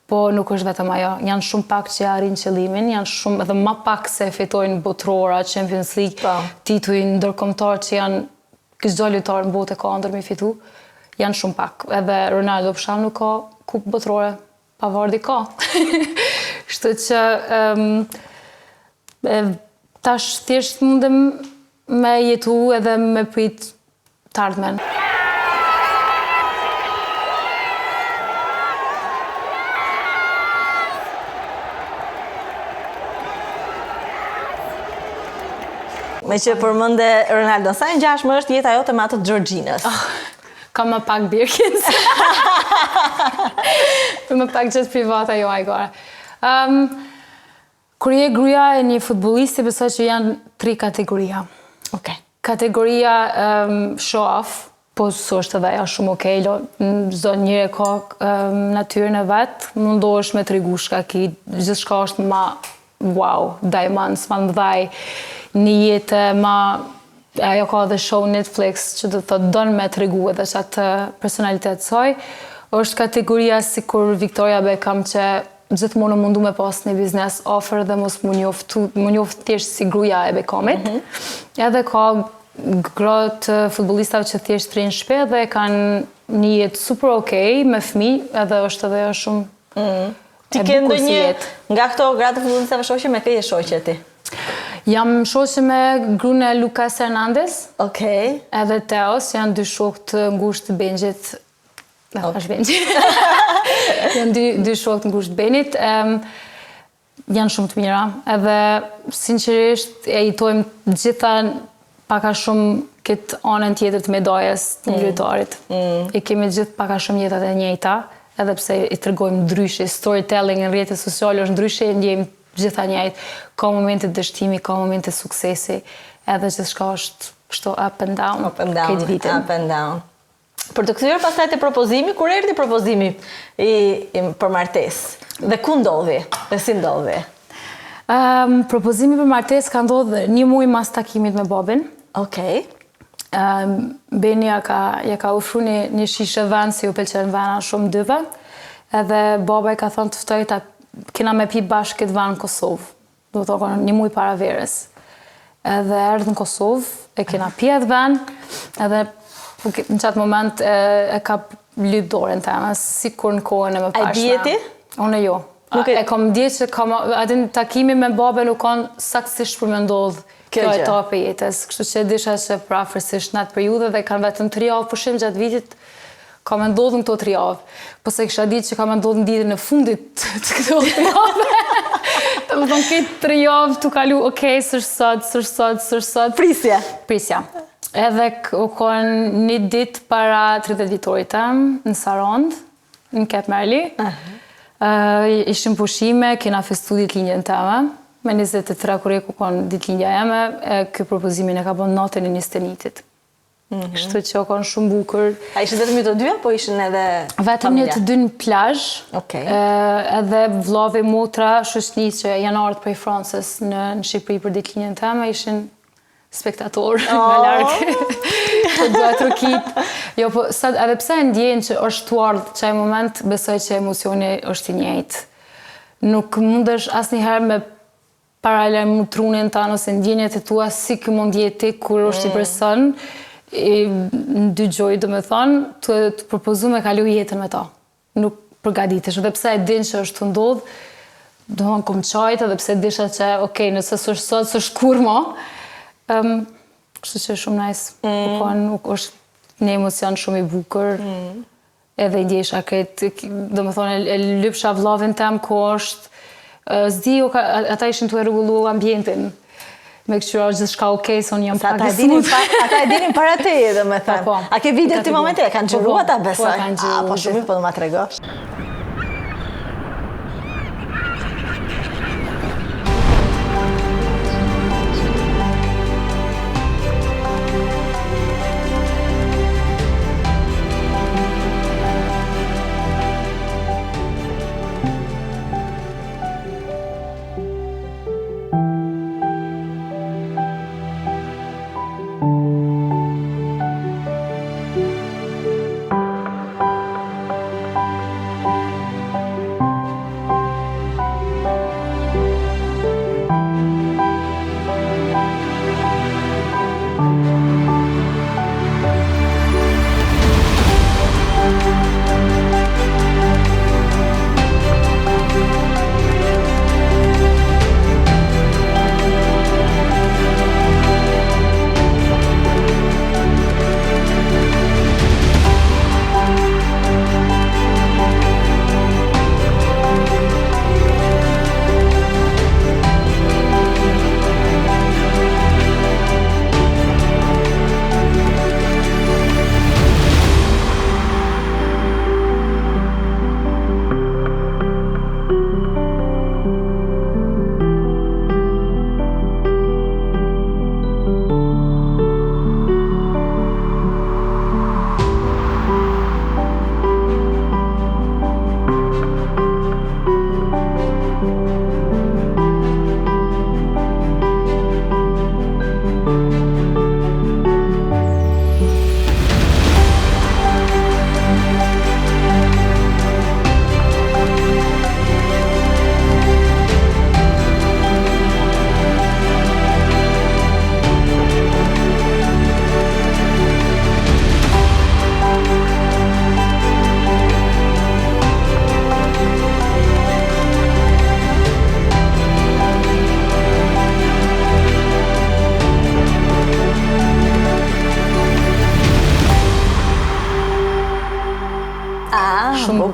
po nuk është vetëm ajo. Janë shumë pak që arrin qëllimin, janë shumë edhe më pak se fitojnë botrora, Champions League, titullin ndërkombëtar që janë çdo lojtar në botë ka ndër me fitu. Janë shumë pak. Edhe Ronaldo për shkak nuk ka kupë botrore, Pavardi ka. Kështu që tash thjesht mundem me jetu edhe me prit të ardhmen. Me që përmënde Ronaldo, sa e ngjashme është jeta jote me atë të Georginës? Ka më pak Birkins. Më pak gjithë privata jo ajgore. Kur je gruaja e një futbollisti, besoj që janë 3 kategoria. Okay. Kategoria show-off, po s'është edhe ajo shumë okej, çdo njeri ka natyrën e vet, mundohesh me tregu shka ki, gjithçka është ma wow, diamonds, ma ndaj, një jetë ma... Ajo ka dhe show Netflix që do të donë me tregu edhe që atë personalitet saj. Është kategoria si kur Victoria Beckham që gjithmonë mundu me pas një biznes offer dhe mos më njoft thjesht si gruaja e Beckhamit. Edhe ka gratë futbollistave që thjesht rrinë shpe dhe kanë një jetë super okej me fëmijë, edhe është edhe shumë Ti ke ndonjë nga këto gratë futbollistave shoqe me kë je shoqe ti? Jam shoqe me gruan e Lucas Hernandez. Okej. Edhe Teos, janë 2 shokë të ngushtë të Benjit. Është Benjit. Janë 2 shokë të ngushtë të Benjit. Janë shumë të mira. Edhe, sinqerisht, e jetojmë gjitha paka shumë këtë anën tjetër të medaljes të lojtarit. E kemi gjithë paka shumë jetat e njëjta, edhe pse i tregojmë ndryshe. Storytelling në rrjetet sociale është ndryshe, ndjejmë gjitha njëjtë. Ka momente dështimi, ka momente suksesi, edhe gjithçka është kështu up and down. Up and down. Për të kthyer pastaj te propozimi, kur erdhi propozimi për martesë? Dhe ku ndodhi? Dhe si ndodhi? Propozimi për martesë ka ndodhur 1 muaj mas takimit me babin. Okej. Beni ja ka ofruar një shishe vend, si u pëlqen vena shumë dyve. Edhe baba i ka thënë të ftoj ta kena me pi bashkë këtë vend në Kosovë. Do të thonë 1 muaj para verës. Edhe erdhë në Kosovë, e kena pi atë vend, edhe në qatë moment e ka lyp dorën tema, si kur në kohën e më pashme. A dijeti? Unë jo. E kom djetë që atin takimi me babe nuk kanë saksisht për me ndodhë kjo etapë e jetës. Kështu që disha që prafërsisht në atë periudhe dhe kanë vetëm 3 javë pushim gjatë vitit, ka me ndodhën këto 3 javë. Po se kësha ditë që ka me ndodhën ditën e fundit të këto 3 javë. Të më thonë këtë 3 javë të kalu, okej, sërë sot. Prisja. Edhe u konë një ditë para 30 vitorit tem, në Sarand, në Kep Merli. Ishim pushime, kena festu ditëlindjen teme. Me 23 kur e ku konë ditëlindja jeme, kjo propozimin e ka bon natën e 21-it. Kështu që o konë shumë bukur. A ishë vetëm ju të dyja, po ishën edhe vetëm një të dy në plazh. Edhe vllave motra, shoqni që janë ardhur prej Francës në Shqipëri për ditëlindjen teme, ishin spektator nga larg. Po dua të rukit. Jo, po edhe pse ndjen që është tu ardh çaj moment, besoj që emocioni është i njëjtë. Nuk mundesh asnjëherë me paralajm trunin tan ose ndjenjet e tua si ky mund jeti kur është i person. Në dy gjoj, do me thonë, të propozu me kalu jetën me ta. Nuk përgaditesh, edhe pse e din që është të ndodhë, do më kom qajtë, edhe pse disha që, okej, nëse s'është sot, s'është kur mo. Kështu që shumë nice. është një emocion shumë i bukur. Edhe i ndjesha këtë, do me thonë, e lypsha vllavin tem ku është. Zdi, ata ishin të e rregullu ambientin. Me kështu është gjithë shka okej, son jam pak e smut. Ata e dinin para teje, dhe me thënë. A ke video ti momente, e kanë gjëru ata besoj? Po, e kanë gjëru. Po shumë, po do ma tregosh.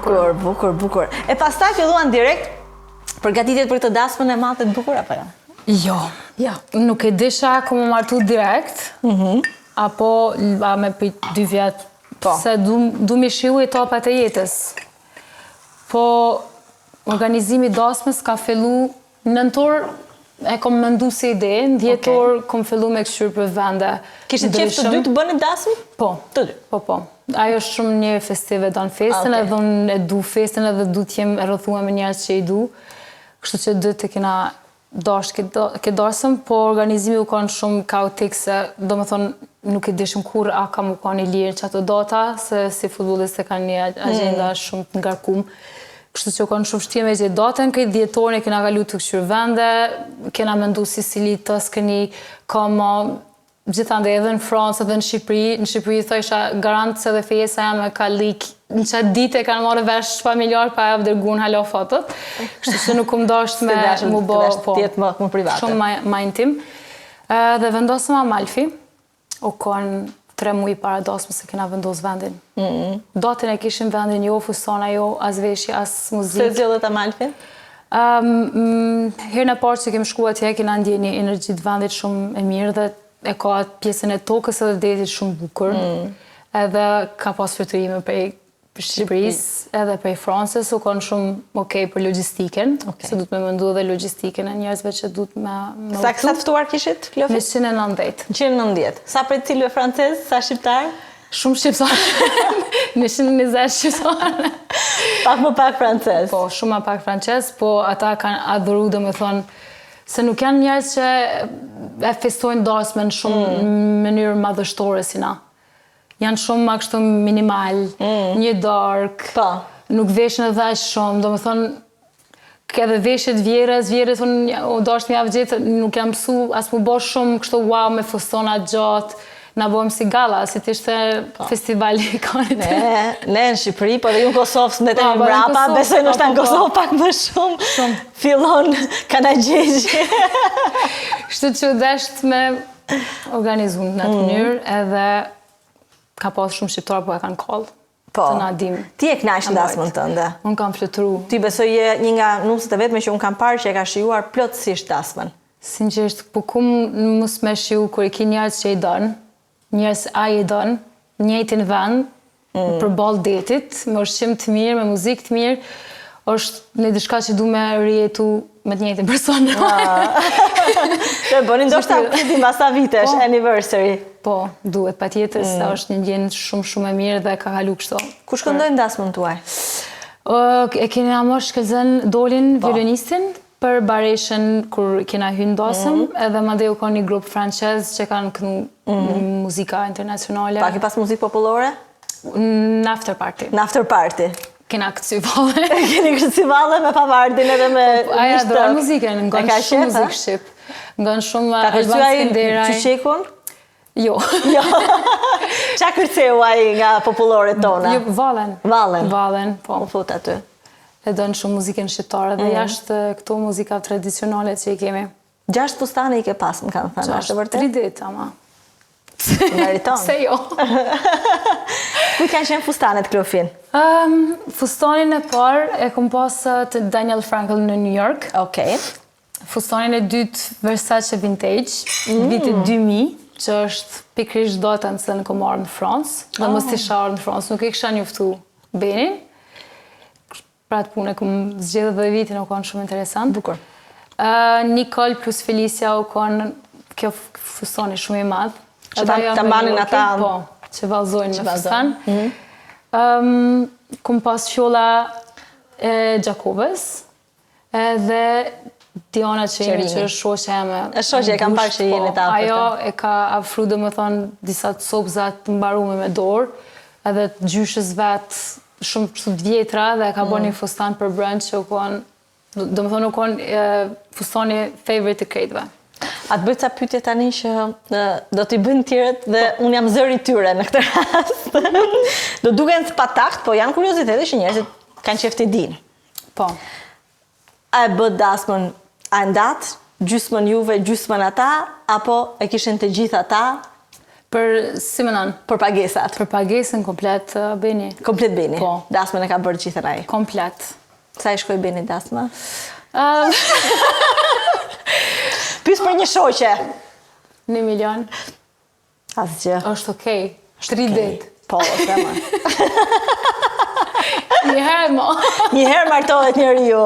Bukur. E pastaj filluan direkt përgatitjet për këtë dasmën e madhe të bukur apo jo? Jo. Nuk e disha ku më martu direkt, apo me për 2 vjetë, se du mi shiu etapat e jetës. Po, organizimi dasmës ka fillu nëntor, e kom mëndu si ide, në 10 orë kom fillu me këshyrë për vende. Kishtë qef të dy të bëni dasmë? Po. Të dy? Po. Ajo është shumë një festive do në festen, edhe unë e du festen, edhe du t'jem e rëthua me njerës që i du. Kështu që dy të kena dash këtë dasëm, po organizimi u kanë shumë kaotik, se do më thonë nuk e dishëm kur a kam u kanë i lirë që ato data, se si futbolist e kanë një agenda shumë të ngarkum. Kështu që kanë shumë shtje me gjithë datën, këtë 10 orë kena kalu të këshyrë vende, kena mendu Sicili, Toskani, Como, gjithande edhe në Francë, edhe në Shqipëri. Në Shqipëri thësha garantë se dhe fejesa jam e ka lik, në qatë dite kanë marrë vesh familjar pa e dërgun halo fotot. Kështu që nuk më dasht me mu bo, shumë ma intim. Dhe vendosëm Amalfi, u konë 3 muaj para dasmës se kena vendos vendin. Datën e kishim vendin jo, fusona jo, as veshje, as muzikë. Se zgjodhet Amalfin? Herën e parë që kem shku atje, kena ndje një energjit vendit shumë e mirë dhe e ka pjesën e tokës edhe detit shumë bukur. Edhe ka pas fluturime prej Shqipërisë edhe prej Francës, u konë shumë okej për logistiken, se du të me mëndu edhe logistiken e njerëzve që du të me Sa kësa ftuar kishit, Klofi? 190. 190. Sa prej cilve francez, sa shqiptar? Shumë shqiptar. 120 shqiptar. Pak më pak francez. Po, shumë më pak francez, po ata kanë adhuru dhe me thonë, se nuk janë njerëz që e festojnë dasmën shumë në mënyrë madhështore si na. Janë shumë ma kështu minimal, një dark, nuk veshën edhe aq shumë, do më thonë, edhe veshët vjerës, unë dasht më javë gjithë, nuk jam mësu, as më bo shumë kështu wow me fustona gjatë, na bojmë si gala, si të ishte festivali i kanit. Ne në Shqipëri, po dhe ju në Kosovë së ndetemi mbrapa, besoj në në Kosovë pak më shumë, fillon kana gjegje. Kështu që desht me organizu në atë mënyrë, edhe ka pas shumë shqiptarë, po e kanë kallë. Po, të na dim. Ti e knaq në dasmën tënde. Unë kam fluturu. Ti besoj je një nga nusët e vetme që unë kam parë që e ka shijuar plotësisht dasmën. Sinqerisht, po ku mos me shiu kur i ki njerëz që i donë, njerëz a i donë, njëjtin vend, për ballë detit, me ushqim të mirë, me muzikë të mirë, është në diçka që du me rjetu me të njëjtin person. Të bëni ndoshta ti mbasa vitesh, anniversary. Po, duhet patjetër, se është një gjendje shumë e mirë dhe ka kalu kështu. Ku shkëndojnë dasmën tuaj? E kena marrë shkëllëzën Dolin, violinistin, për Bareshën kur kena hynë dasëm, edhe madje u ka një grup francez që kanë kënu muzika internacionale. Pak i pas muzikë popullore? Në after party. Në after party. Kena këtë valle. Keni këtë valle me pavardin edhe me... Aja dhe muzikën, nga në shumë muzikë shqip. Nga në shumë Elban Skenderaj. Ka Qyqekun? Jo. Qa kërceu ai nga popullore tona? Jo, Vallen. Vallen, po. Më fut aty. E dënë shumë muzikën shqiptare dhe jashtë këto muzika tradicionale që i kemi. 6 fustane i ke pas, më kanë thënë, është vërtet? 3 ditë, ama. Meriton. Se jo. Ku kanë qenë fustanet, Klofin? Fustanin e parë e kom pas të Daniel Frankel në New York. Okej. Fustanin e dytë Versace Vintage, vitit 2000, që është pikrisht datën se në kom arë në Fransë, dhe mos të isha arë në Fransë, nuk e kësha njoftu Benin. Pra të punë e kom zgjedhë dhe vitin, u konë shumë interesant. Bukur. Nicole plus Felicia u konë, kjo fustani shumë i madhë. Që të mbanin ata... Po, që valzojnë me fustan. Kom pas fjolla e Gjakobës, edhe Diana Qeni, që është shoqe e me... E shoqe, e kam parë që jeni të apërta. Ajo e ka afru dhe më thonë disa të sobzat të mbarume me dorë, edhe të gjyshës vetë shumë të vjetra dhe ka bo një fustan për brënd që u konë, dhe më thonë u konë fustani favorite të krejtve. A të bëjt ca pyetje tani që do t'i bëjnë tjerët dhe unë jam zëri tyre në këtë rast. Do duken patakt, po janë kuriozitete që njerëzit kanë qef të dinë. Po. A e bët dasmën a ndat, gjysmën juve, gjysmën ata, apo e kishin të gjithë ata? si më nën? Për pagesat. Për pagesën komplet Beni. Komplet Beni. Po. Dasmën e ka bërë gjithë ai. Komplet. Sa i shkoj Beni dasma? Pys për një shoqe. 1 milion. Asgjë. Është okej. 3 ditë. Po, thema. Njëherë mo. Njëherë martohet njeriu.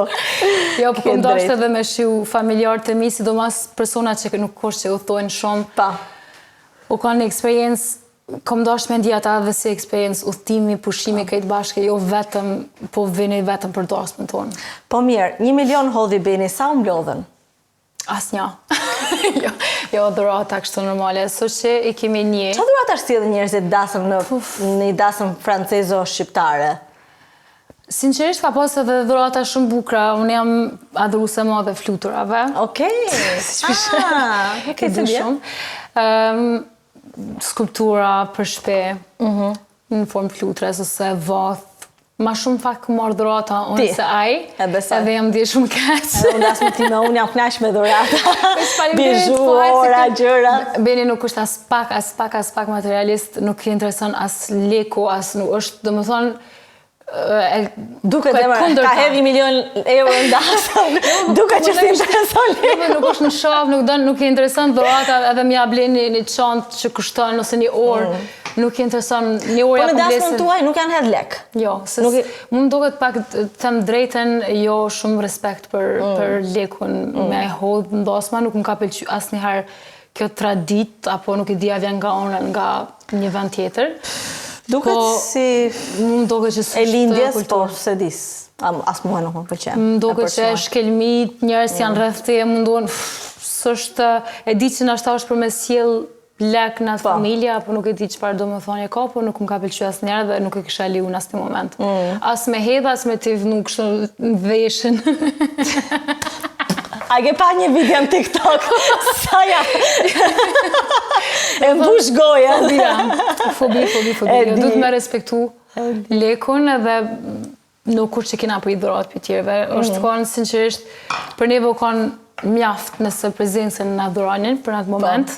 Jo, po Ke ndoshta drejt. edhe me shiu familjarë të mi, sidomos persona që nuk është që u thojnë shumë. Pa. U kanë një eksperiencë, kom dosh me ndjeta edhe si eksperiencë udhtimi, pushimi këtë bashkë, jo vetëm, po vini vetëm për dasmën tonë. Po mirë, 1 milion hodhi Beni, sa u mblodhen? Asnjë. Jo dhurata kështu normale, so që i kemi një. Qa dhurata sjellin njerëzit dasëm në një dasëm francezo-shqiptare? Sinqerisht ka pas edhe dhurata shumë bukura, unë jam adhuruese e madhe fluturave. Okej. Ke të shumë. Skulptura për shpe, në formë flutres ose vath. Ma shumë fakt marrë dhurata unë se ai, edhe jam di shumë keq. Edhe unë dasmë time, unë jam knaq me dhurata. Bizhu, ora, gjëra. Beni nuk është as pak materialist, nuk i intereson as leku, as nuk është, do më thonë, duke dhe më, ka hedh 1 milion euro në dasëm, duke që si intereson leku. Nuk është në shaf, nuk i intereson dhurata, edhe mja bleni një çantë që kushton ose një orë. Nuk i intereson një orë Po në dasmën tuaj nuk janë hedh lek. Jo, mund duket pak të them drejten, jo shumë respekt për lekun me hodh në dasma, nuk më ka pëlqyer asnjëherë kjo tradit, apo nuk i dia vjen nga ona nga një vend tjetër. Duket si mund duket që e lindjes, po se dis. As mua nuk më pëlqen. Më duket që shkelmit, njerëz janë rreth teje, munduan s'është e di që nashta është për me sjell lek në atë familja, apo nuk e di çfarë do më thonje ka, po nuk më ka pëlqyer asnjëherë dhe nuk e kisha liu në asnjë moment. As me hedh, as me t'i vënë kështu në veshën. A ke pa një video në TikTok? Sa ja? E mbush goja. Fobi. Duhet me respektu lekun edhe nuk kur që kena për i dhurat për tjerëve. është kanë, sinqerisht, për neve u kanë mjaft nëse prezencën në dhuranin për në atë moment.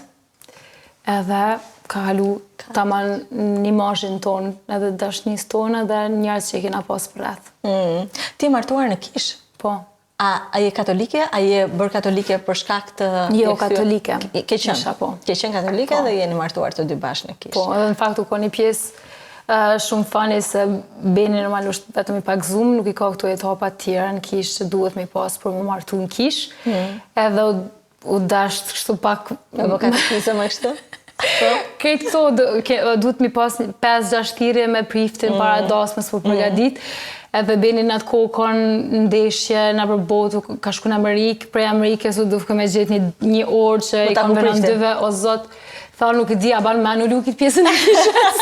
Edhe ka halu taman një imazhin tonë, edhe dashnis tonë, edhe njerëz që i kena pas për rreth. Ti e martuar në kish? Po. A je katolike? A je bërë katolike për shkak të... Jo, katolike. Ke qenë? Ke qenë katolike dhe jeni martuar të dy bashkë në kish? Po, edhe në fakt u ka një pjesë shumë fani se Beni normalisht vetëm i pagzum, nuk i ka këto etapa tjera në kish që duhet me pas për më martu në kish. Edhe u dasht kështu pak... E bo katekizëm më kështu? Këtë këto duhet mi pas 5-6 thirrje me priftin para dasmës për përgadit. Edhe Beni në atë kohë kanë ndeshje në përbotu, ka shku në Amerikë, prej Amerikës u duke me gjetë një orë që i kanë vënë dyve, o zot, tha nuk i di, a banë me anullu këtë pjesën e kishës.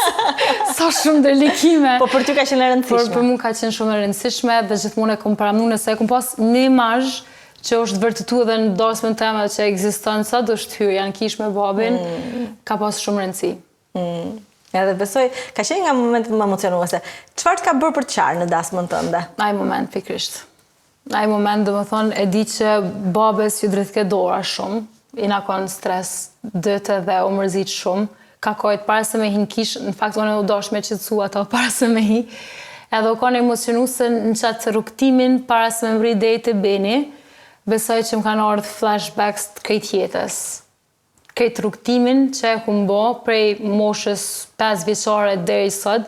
Sa shumë delikime. Po për ty ka qenë e rëndësishme? Për mu ka qenë shumë e rëndësishme dhe gjithmonë e kom paramnu nëse e kom pas një imazh që është vërtetu edhe në dasmën tema që ekziston sa do shtyr, janë kish me babin, ka pas shumë rëndësi. Edhe besoj, ka qenë nga momentet më emocionuese. Çfarë ka bërë për të qarë në dasmën tënde? Ai moment pikrisht. Ai moment, do më thonë, e di që babes ju drejt ke dora shumë, i na konë stres dëtë dhe u mërzit shumë, ka kojtë para se me hi në kish, në fakt unë u dosh me qëtësu ato para se me hi, edhe u konë emocionu se në qatë rukëtimin para se me mri dejtë e Beni, besoj që më kanë ardhë flashbacks të krejt jetës. Këtë rukëtimin që e kumbo prej moshës 5 vjeçare deri sot,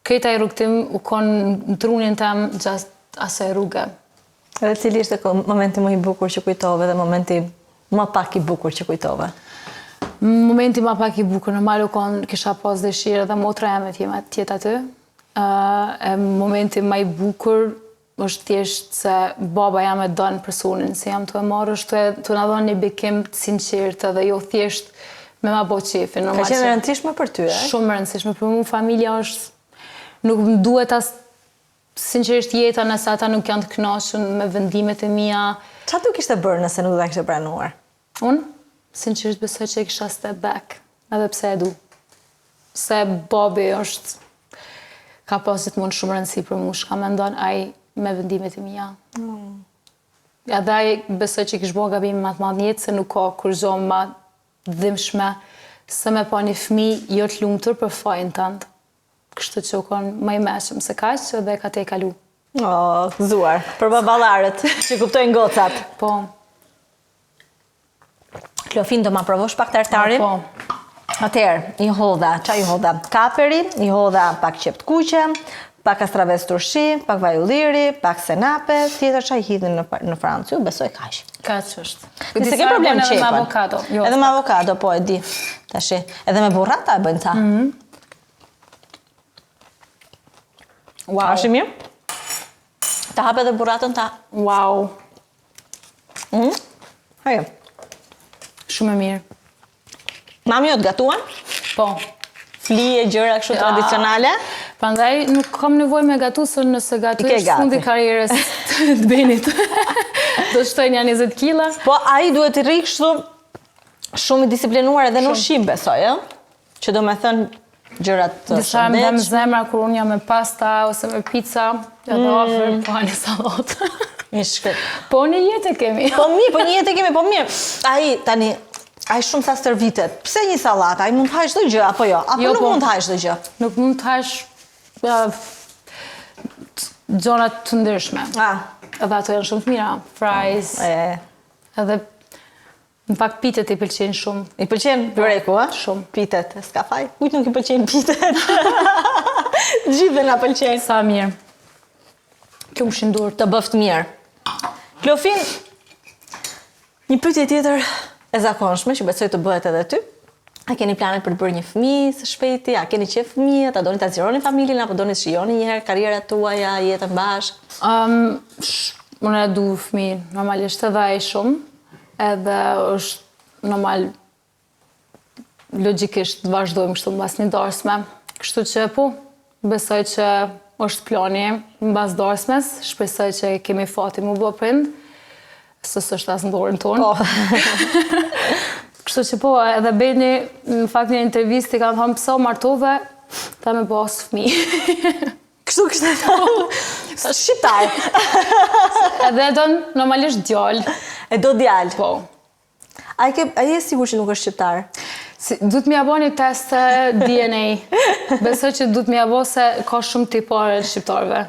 këtë ai rukëtim u konë në trunin tem gjatë asaj rrugë. Edhe cili ishte momenti më i bukur që kujtove dhe momenti më pak i bukur që kujtove? Momenti më pak i bukur, normal u konë kisha pas dëshirë dhe motra jam e tjetë aty. Momenti më i bukur është thjesht se baba jam e donë personin, se jam të e marrë, është të në donë një bekim të sinqertë dhe jo thjesht me ma bo qefin. Ka qenë rëndësishme për ty, e? Shumë rëndësishme, për mu familja është, nuk më duhet as sinqerisht jeta nëse ata nuk janë të kënaqur me vendimet e mia. Çfarë do kishte bërë nëse nuk ta kishte pranuar? Unë, sinqerisht besoj që e kisha step back, edhe pse e du. Se babi është, ka pas gjithmonë shumë rëndësi për mu, shka mendon ai me vendimet e mia. Edhe ai besoj që kish bërë gabim më të madh në jetë, se nuk ka kur gjo më dhimbshme se me pa një fëmijë jo të lumtur për fajin tënd. Kështu që u kon më i mëshëm se kaq dhe ka te kalu. Gëzuar. Për baballarët që kuptojnë gocat. Po. Kleofin, do ma provosh pak tartarin? Po. Atëherë, i hodha, qa i hodha? Kaperi, i hodha pak qept kuqe, pak kastraves turshi, pak vaj ulliri, pak senape, tjetër qa i hidhin në Francë, ju besoj kaq. Kaq është. Se ke problem edhe me qepën. avokado. Jo, Edhe me avokado, po e di. Tashi, edhe me burrata e bëjnë ta. Wow. Ashtë mirë? Ta hape dhe burratën ta. Wow. Hajo. Shumë e mirë. Mami jo të gatuan? Po. Flije, gjëra kështu tradicionale? Prandaj nuk kam nevojë me gatu, se nëse gatuesh fundi karrierës të Benit. Do shtojnë janë 20 kila. Po ai duhet të rri kështu shumë i disiplinuar edhe në ushqim besoj, që do me thënë gjërat të Disa më dhem zemra kur unë jam me pasta ose me pizza, edhe ofër po një sallatë. Një shkret. Po një jetë e kemi. Po një jetë e kemi, po mirë. Ai shumë sa stërvitet. Pse një sallatë? Ai mund të hajë çdo gjë apo jo? Apo nuk mund të hajë çdo gjë? Nuk mund të hash gjëra të ndryshme. Edhe ato janë shumë të mira. Fries. Edhe në fakt pitet i pëlqejnë shumë. I pëlqen byreku, a? Shumë. Pitet, s'ka faj. Kujt nuk i pëlqejnë pitet? Gjithë na pëlqejnë. Sa mirë. Kjo më shindur. Të bëft mirë. Kleofin, një pyetje tjetër e zakonshme që besoj të bëhet edhe ty. A keni planet për të bërë një fëmijë së shpejti? A keni qef fëmijët? A doni ta zgjeroni familjen apo doni të shijoni një herë karrierat tuaja, jetën bashkë? Unë e du fëmijë, normalisht edhe ai shumë. Edhe është normal logjikisht të vazhdojmë kështu mbas një darsme. Kështu që po, besoj që është plani mbas darsmes, shpresoj që kemi fati mu bë prind. Se s'është as në dorën tonë. Kështu që po, edhe Beni, në fakt një intervistë i kanë thonë pëse o martove, ta me pas fëmijë. Kështu e thonë, shqiptar. Edhe e donë normalisht djallë. E do djallë? Po. A je sigur që nuk është shqiptar? Du të m'ja bo një test DNA. Besoj që du të m'ja bo se ka shumë tipare të shqiptarve.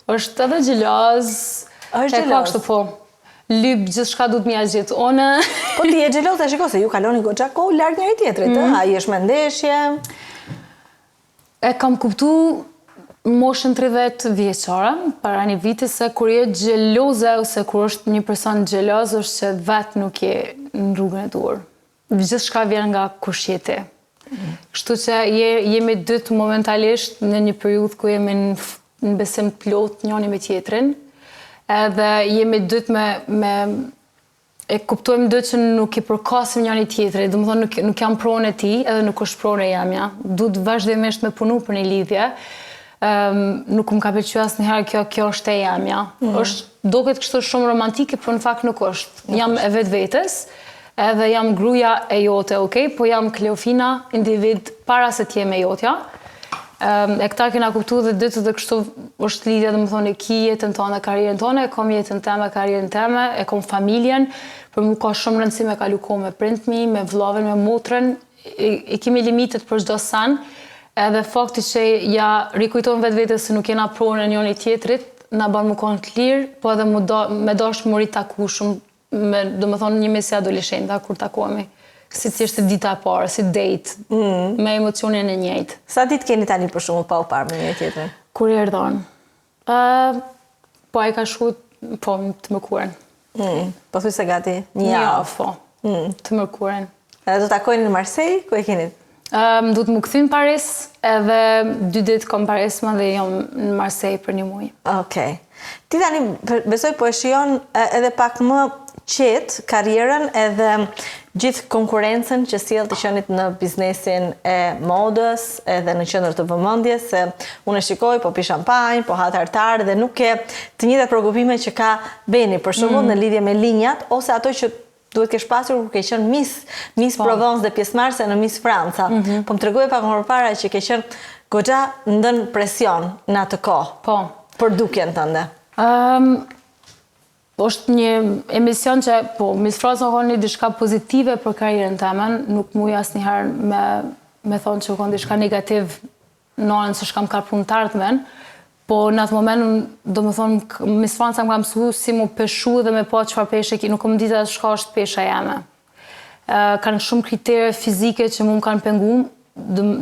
është edhe gjeloz. është gjeloz? Po. Lyp gjithë shka du të m'ja gjithë. Po ti e gjeloz e shiko se ju kaloni goxha kohë larg njëri tjetrit, a jesh me ndeshje? E kam kuptu moshën 30 vjeçare, para një viti, se kur je gjeloze ose kur është një person gjeloz, është që vetë nuk je në rrugën e duhur. Gjithë shka vjen nga kush je ti. Kështu që jemi dytë momentalisht në një periudhë ku jemi në besim plot njëri me tjetrin, edhe jemi dytë e kuptojmë dytë që nuk i përkasim njëri tjetrit, dhe më thonë nuk jam pronë e ti, edhe nuk është pronë e jamja. Duhet vazhdimisht me punu për një lidhje, nuk më ka pëlqyer asnjëherë kjo është e jamja. Duket kështu shumë romantike, por në fakt nuk është. Jam e vetvetes, edhe jam gruaja e jote, okay, po jam Kleofina, individ para se të jem e jotja. E këta kena kuptu dhe dytë dhe kështu është lidhja, dhe më thonë, e ki jetën tonë dhe karrierën tonë, e kom jetën teme, karrierën teme, e kom familjen, për mu ka shumë rëndësi me kalu kohë me prindmi, me vllavën, me motrën, i kemi limitet për çdo san, edhe fakti që ja rikujtojmë vetes se nuk jena pronë e njëri tjetrit, na bën më konë të lirë, po edhe me dashmëri taku shumë, do më thonë një mesi adoleshenta kur takohemi. Si të ishte dita e parë, si date, me emocionin e njëjtë. Sa ditë keni tani për shumë pa u parë me njëri tjetrin? Kur i erdhon? Po ai ka shkuar po të mërkurën. Po thuaj se gati një javë. Po. Të mërkurën. Edhe do takojnë në Marseille, ku e keni? Du të më kthyn në Paris, edhe 2 ditë kom Paris dhe jam në Marseille për 1 muaj. Okej. Ti tani besoj po e shijon edhe pak më qetë karrierën edhe gjithë konkurencën që sjell të qenit në biznesin e modës edhe në qendër të vëmendjes, se unë e shikoj, po pi shampanjë, po ha tartar dhe nuk ke të njëjtat shqetësime që ka Beni, për shembull në lidhje me linjat ose ato që duhet kesh pasur kur ke qenë Miss Provence dhe pjesëmarrëse në Miss Franca. Po më tregoje pak më parë që ke qenë goxha ndën presion në atë kohë. Po. Për dukjen tënde. është një emision që, po, Miss France ka një diçka pozitive për karrierën temen, nuk muj asnjëherë me thonë që ka diçka negativ në anën se shkam ka punë të ardhmen, po në atë moment, do më thonë, Miss France më ka mësu si mu peshu dhe me po çfarë peshe ki, nuk më dita shka është pesha jeme. Kanë shumë kritere fizike që mu më kanë pengu,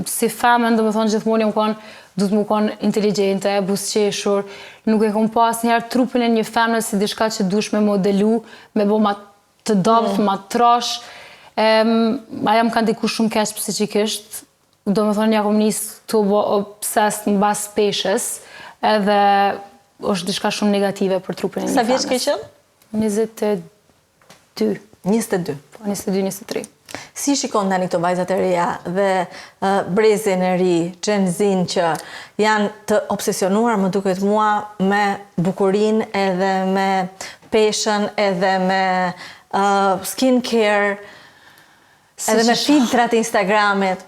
si femën, do më thonë, gjithmoni më kanë, du të më kanë inteligente, busqeshur, nuk e kom pas njerë trupin e një femën si diçka që dush me modelu, me bo ma të dopt, ma trash. Aja më kanë diku shumë keq psikikisht, do më thonë, ja kom njësë të bo obsessed në bas peshës, edhe është diçka shumë negative për trupin e një femës. Sa vjeç ke qenë? 22. 22. Po, 22-23. Si shikon tani këto vajzat e reja dhe brezin e ri, Gen Z që janë të obsesionuar, më duket mua, me bukurin edhe me peshën, edhe me skin care, edhe me filtrat Instagramit.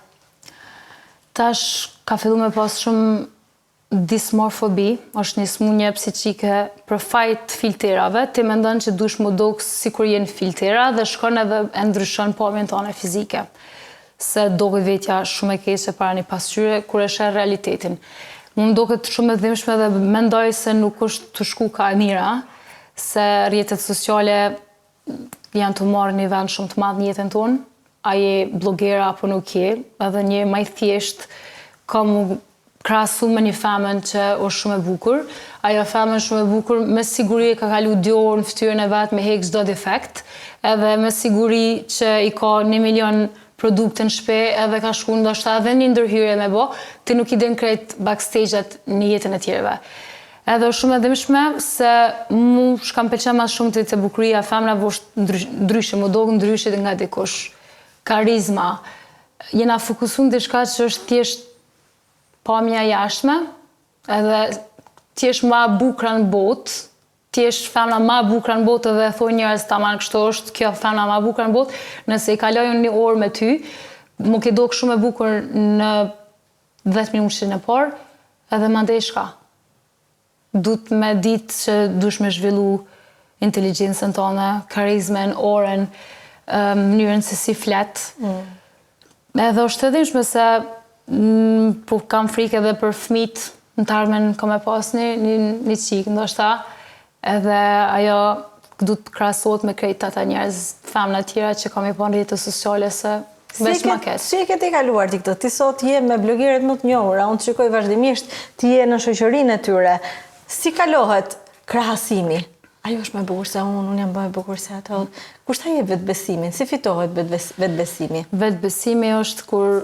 Tash ka fillu me pas shumë dysmorfobi, është një smunje psiqike për fajt filterave, ti mendon që dush më dokës si kur jenë filtera dhe shkon edhe e ndryshon pamjen tone fizike. Se doket vetja shumë e keqe para një pasqyre, kur e sheh realitetin. Mu më doket shumë e dhimbshme dhe mendoj se nuk është të shku ka e mira, se rrjetet sociale janë të marrë një vend shumë të madh në jetën tonë, a je blogera apo nuk je, edhe një maj thjesht ka mu krahasu me një femën që është shumë e bukur. Ajo femën shumë e bukur me siguri ka kalu 2 orë në fytyrën e vet me hek çdo defekt, edhe me siguri që i ka 1 milion produkte në shtëpi, edhe ka shku ndoshta edhe një ndërhyrje me bo, ti nuk i din krejt backstage-at në jetën e tjerëve. Edhe është shumë e dhimbshme se mu shkam pëlqen më shumë të bukuria femrave është ndryshe, më dogë ndryshe nga dikush. Karizma. Jena fokusuar në diçka që është thjesht pamja jashtme, edhe t'jesh ma bukra në botë, t'jesh femna ma bukra në botë edhe thoi njerëz tamam kështu është kjo femna ma bukra në botë, nëse i kalojnë 1 orë me ty, më ke dok shumë e bukur në 10 minutë e parë, edhe mandej shka. Dut me ditë që dush me zhvillu inteligjencën tonë, karizmen, oren, mënyrën se si flet. Edhe është të dhimbshme se po kam frikë edhe për fëmijët në të ardhmen kam e pas një qikë, ndoshta, edhe ajo du të krahasohet me krejt ata njerëz femna tjera që kam i pa në rrjetet sociale se veç ma keq. Si e ke ti kaluar ti këtë? Ti sot je me blogeret më të njohura, unë të shikoj vazhdimisht, ti je në shoqërinë e tyre. Si kalohet krahasimi? Ajo është më e bukur se unë jam më e bukur se ato. Kushta je vetbesimin? Si fitohet vetbesimi? Vetbesimi është kur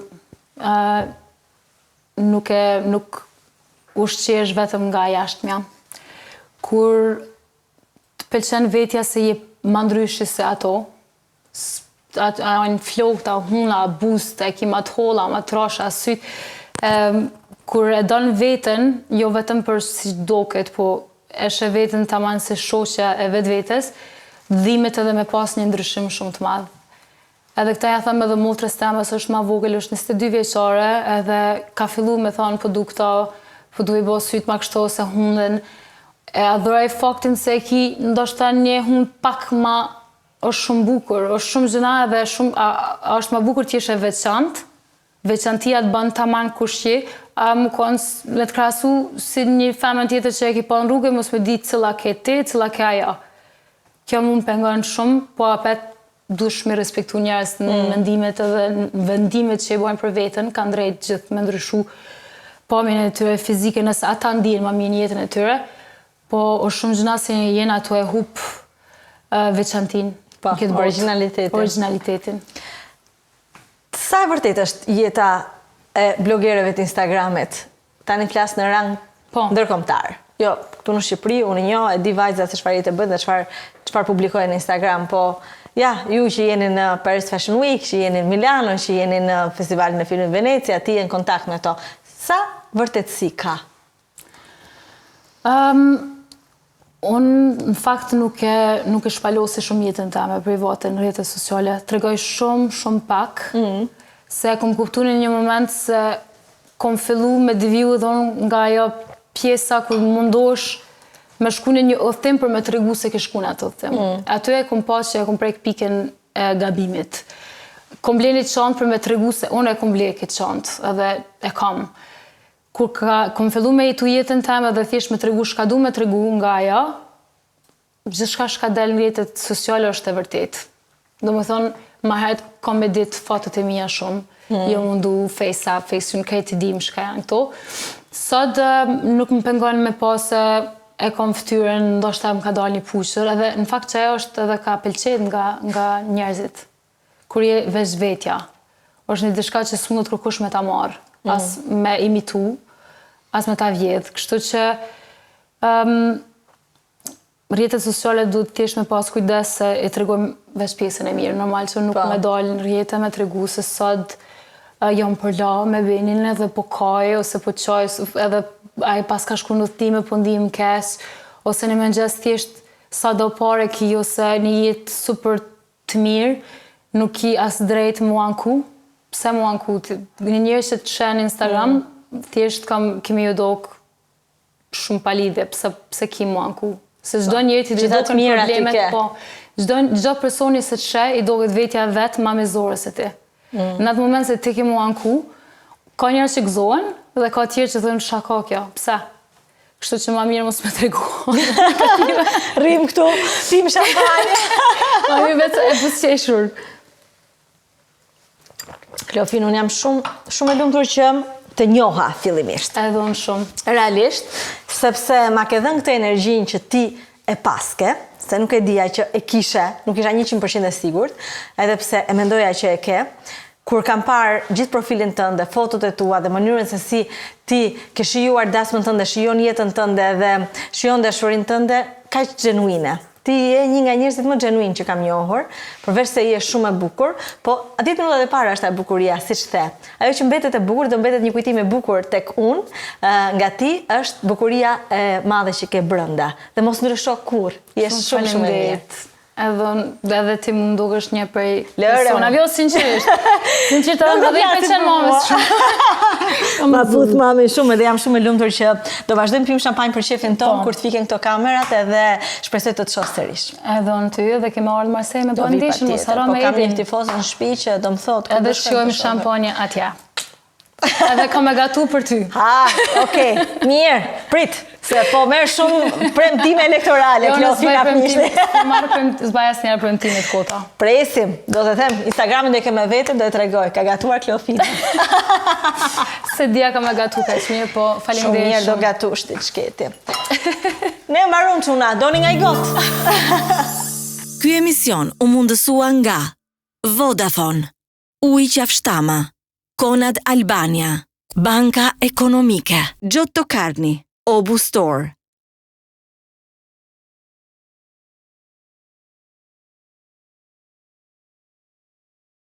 nuk ushqesh vetëm nga jashtëmja. Kur të pëlqen vetja se je ma ndryshe se ato, në flokta, huna, buste, ki ma të holla, ma të rasha, syt, kur e don veten, jo vetëm për si doket, po eshe veten taman se shoqja e vetvetes, dhimet edhe me pas një ndryshim shumë të madh. Edhe këta ja thëmë edhe motrës temës është ma vogël, është 22 vjeqare, edhe ka fillu me thonë po du këta, po du i bo sytë ma kështo se hunden. E adhuraj faktin se ki ndoshta një hund pak ma është shumë bukur, është shumë gjëna edhe është ma bukur t'jeshe veçant, veçantia të banë taman kushqi, a më konë me të krasu si një femën tjetër që e ki pa në rrugë, mos me di cila ke ti, cila ke aja. Kjo mu më pengon shumë, po apet dush me respektu njerëz në mendimet edhe në vendimet që i bojnë për veten, kanë drejt gjithë me ndryshu pamjen e tyre fizike nëse ata ndihen më mirë në jetën e tyre, po është shumë gjëna se jena ato e hup veçantin. Po, originalitetin. Sa e vërtet është jeta e blogerëve të Instagramit? Tani flas në rang ndërkombëtar. Jo, këtu në Shqipëri, unë njoh, e di vajzat se çfarë jetë bën dhe çfarë publikojnë në Instagram, po ja, ju që jeni në Paris Fashion Week, që jeni në Milano, që jeni në festivalin e filmit Venecia, ti je në kontakt me to. Sa vërtetësi ka? Unë në fakt nuk e shpalosi shumë jetën teme private në rrjetet sociale. Tregoj shumë pak, se kom kuptu në një moment se kom fillu me deviju edhe unë nga ajo pjesa kur mundosh me shku në një udhëtim për me tregu se ke shku në atë udhëtim. Aty e kom pas që e kom prek pikën e gabimit. Kom ble një çantë për me tregu se unë e kom ble këtë çantë, edhe e kam. Kur kom fillu me jetu jetën time edhe thjesht me tregu shka du me tregu nga ajo, gjithçka shka del në rrjetet sociale është e vërtet. Do më thonë, ma herët kam me ditë fatët e mia shumë, jo mundu Face-a, Face-un, krejt i dim shka janë këto. Sot nuk më pengon me pasë e kam ftyrën, ndoshta më ka dalë një pushër, edhe në fakt që ajo është edhe ka pëlqet nga njerëzit. Kur je veç vetja, është një diçka që s'mund të kërkush me ta marrë, as me imitu, as me ta vjedh. Kështu që rrjetet sociale duhet t'jesh me pas kujdes se e tregojmë veç pjesën e mirë. Normal që nuk me dalë në rrjete me tregu se sot jam përla me benin edhe po kaj, ose po qaj, edhe ai pas ka shku në udhëtime po ndihmë keq, ose në mëngjes thjesht sa do pare ki, ose një jetë super të mirë, nuk ki as drejt mu anku. Pse mu anku? Një njerë që të shenë Instagram, thjesht kemi ju dok shumë palidhje, pse ki mu anku. Se çdo njeri ti do të problemet, po. Çdo personi se të sheh i doket vetja vetë ma mezore se ti. Në atë moment se ti ke mu anku, ka njerëz që gëzohen dhe ka tjerë që thonë shaka kjo. Pse? Kështu që ma mirë mos me tregu. Rrim këtu, pim shampanje. Ma mirë vetë e buzëqeshur. Kleofin, unë jam shumë e lumtur që të njoha fillimisht. Edhe unë shumë. Realisht, sepse ma ke dhënë këtë energjin që ti e paske, se nuk e dija që e kishe, nuk isha 100% e sigurt, edhe pse e mendoja që e ke. Kur kam parë gjithë profilin tënde, fotot e tua dhe mënyrën se si ti ke shijuar dasmën tënde, shijon jetën tënde dhe shijon dashurin tënde, kaq genuine. Ti je një nga njerëzit më genuin që kam njohur, përveç se je shumë e bukur, po aty minutat e para është e bukuria, siç the. Ajo që mbetet e bukur do mbetet një kujtim e bukur tek unë, nga ti është bukuria e madhe që ke brenda. Dhe mos ndrysho kurrë. Je shumë e mirë. Edhe ti më dukesh një prej personave, jo sinqerisht. Sinqerisht edhe dhe i pëlqen mamës shumë. Ma puth mami shumë edhe jam shumë e lumtur që do vazhdojmë pim shampanjë për shefin ton kur të fiken këto kamerat edhe shpresoj të të shoh sërish. Edhe unë ty dhe kemi ardhur Marsej me bandishën, mos haro me po kam një tifozë në shtëpi që do më thotë edhe shijojmë shampanjë atje. Edhe kam e gatu për ty. Okej, mirë, prit, se po merr shumë premtime elektorale, Kleofina Pishti. Zbaj asnjëherë premtime të kota. Presim, do të them, Instagramin do e ke me vetëm, do e tregoj, ka gatuar Kleofina. Se dia kam e gatu kaq mirë, po faleminderit shumë. Shumë mirë do gatush ti çketi. Ne mbaron çuna, doni nga i got. Ky emision u mundësua nga Vodafone, Ujë Qafshtama, Konad Albania, Banka Ekonomike, Gjotto Karni, Obu Store,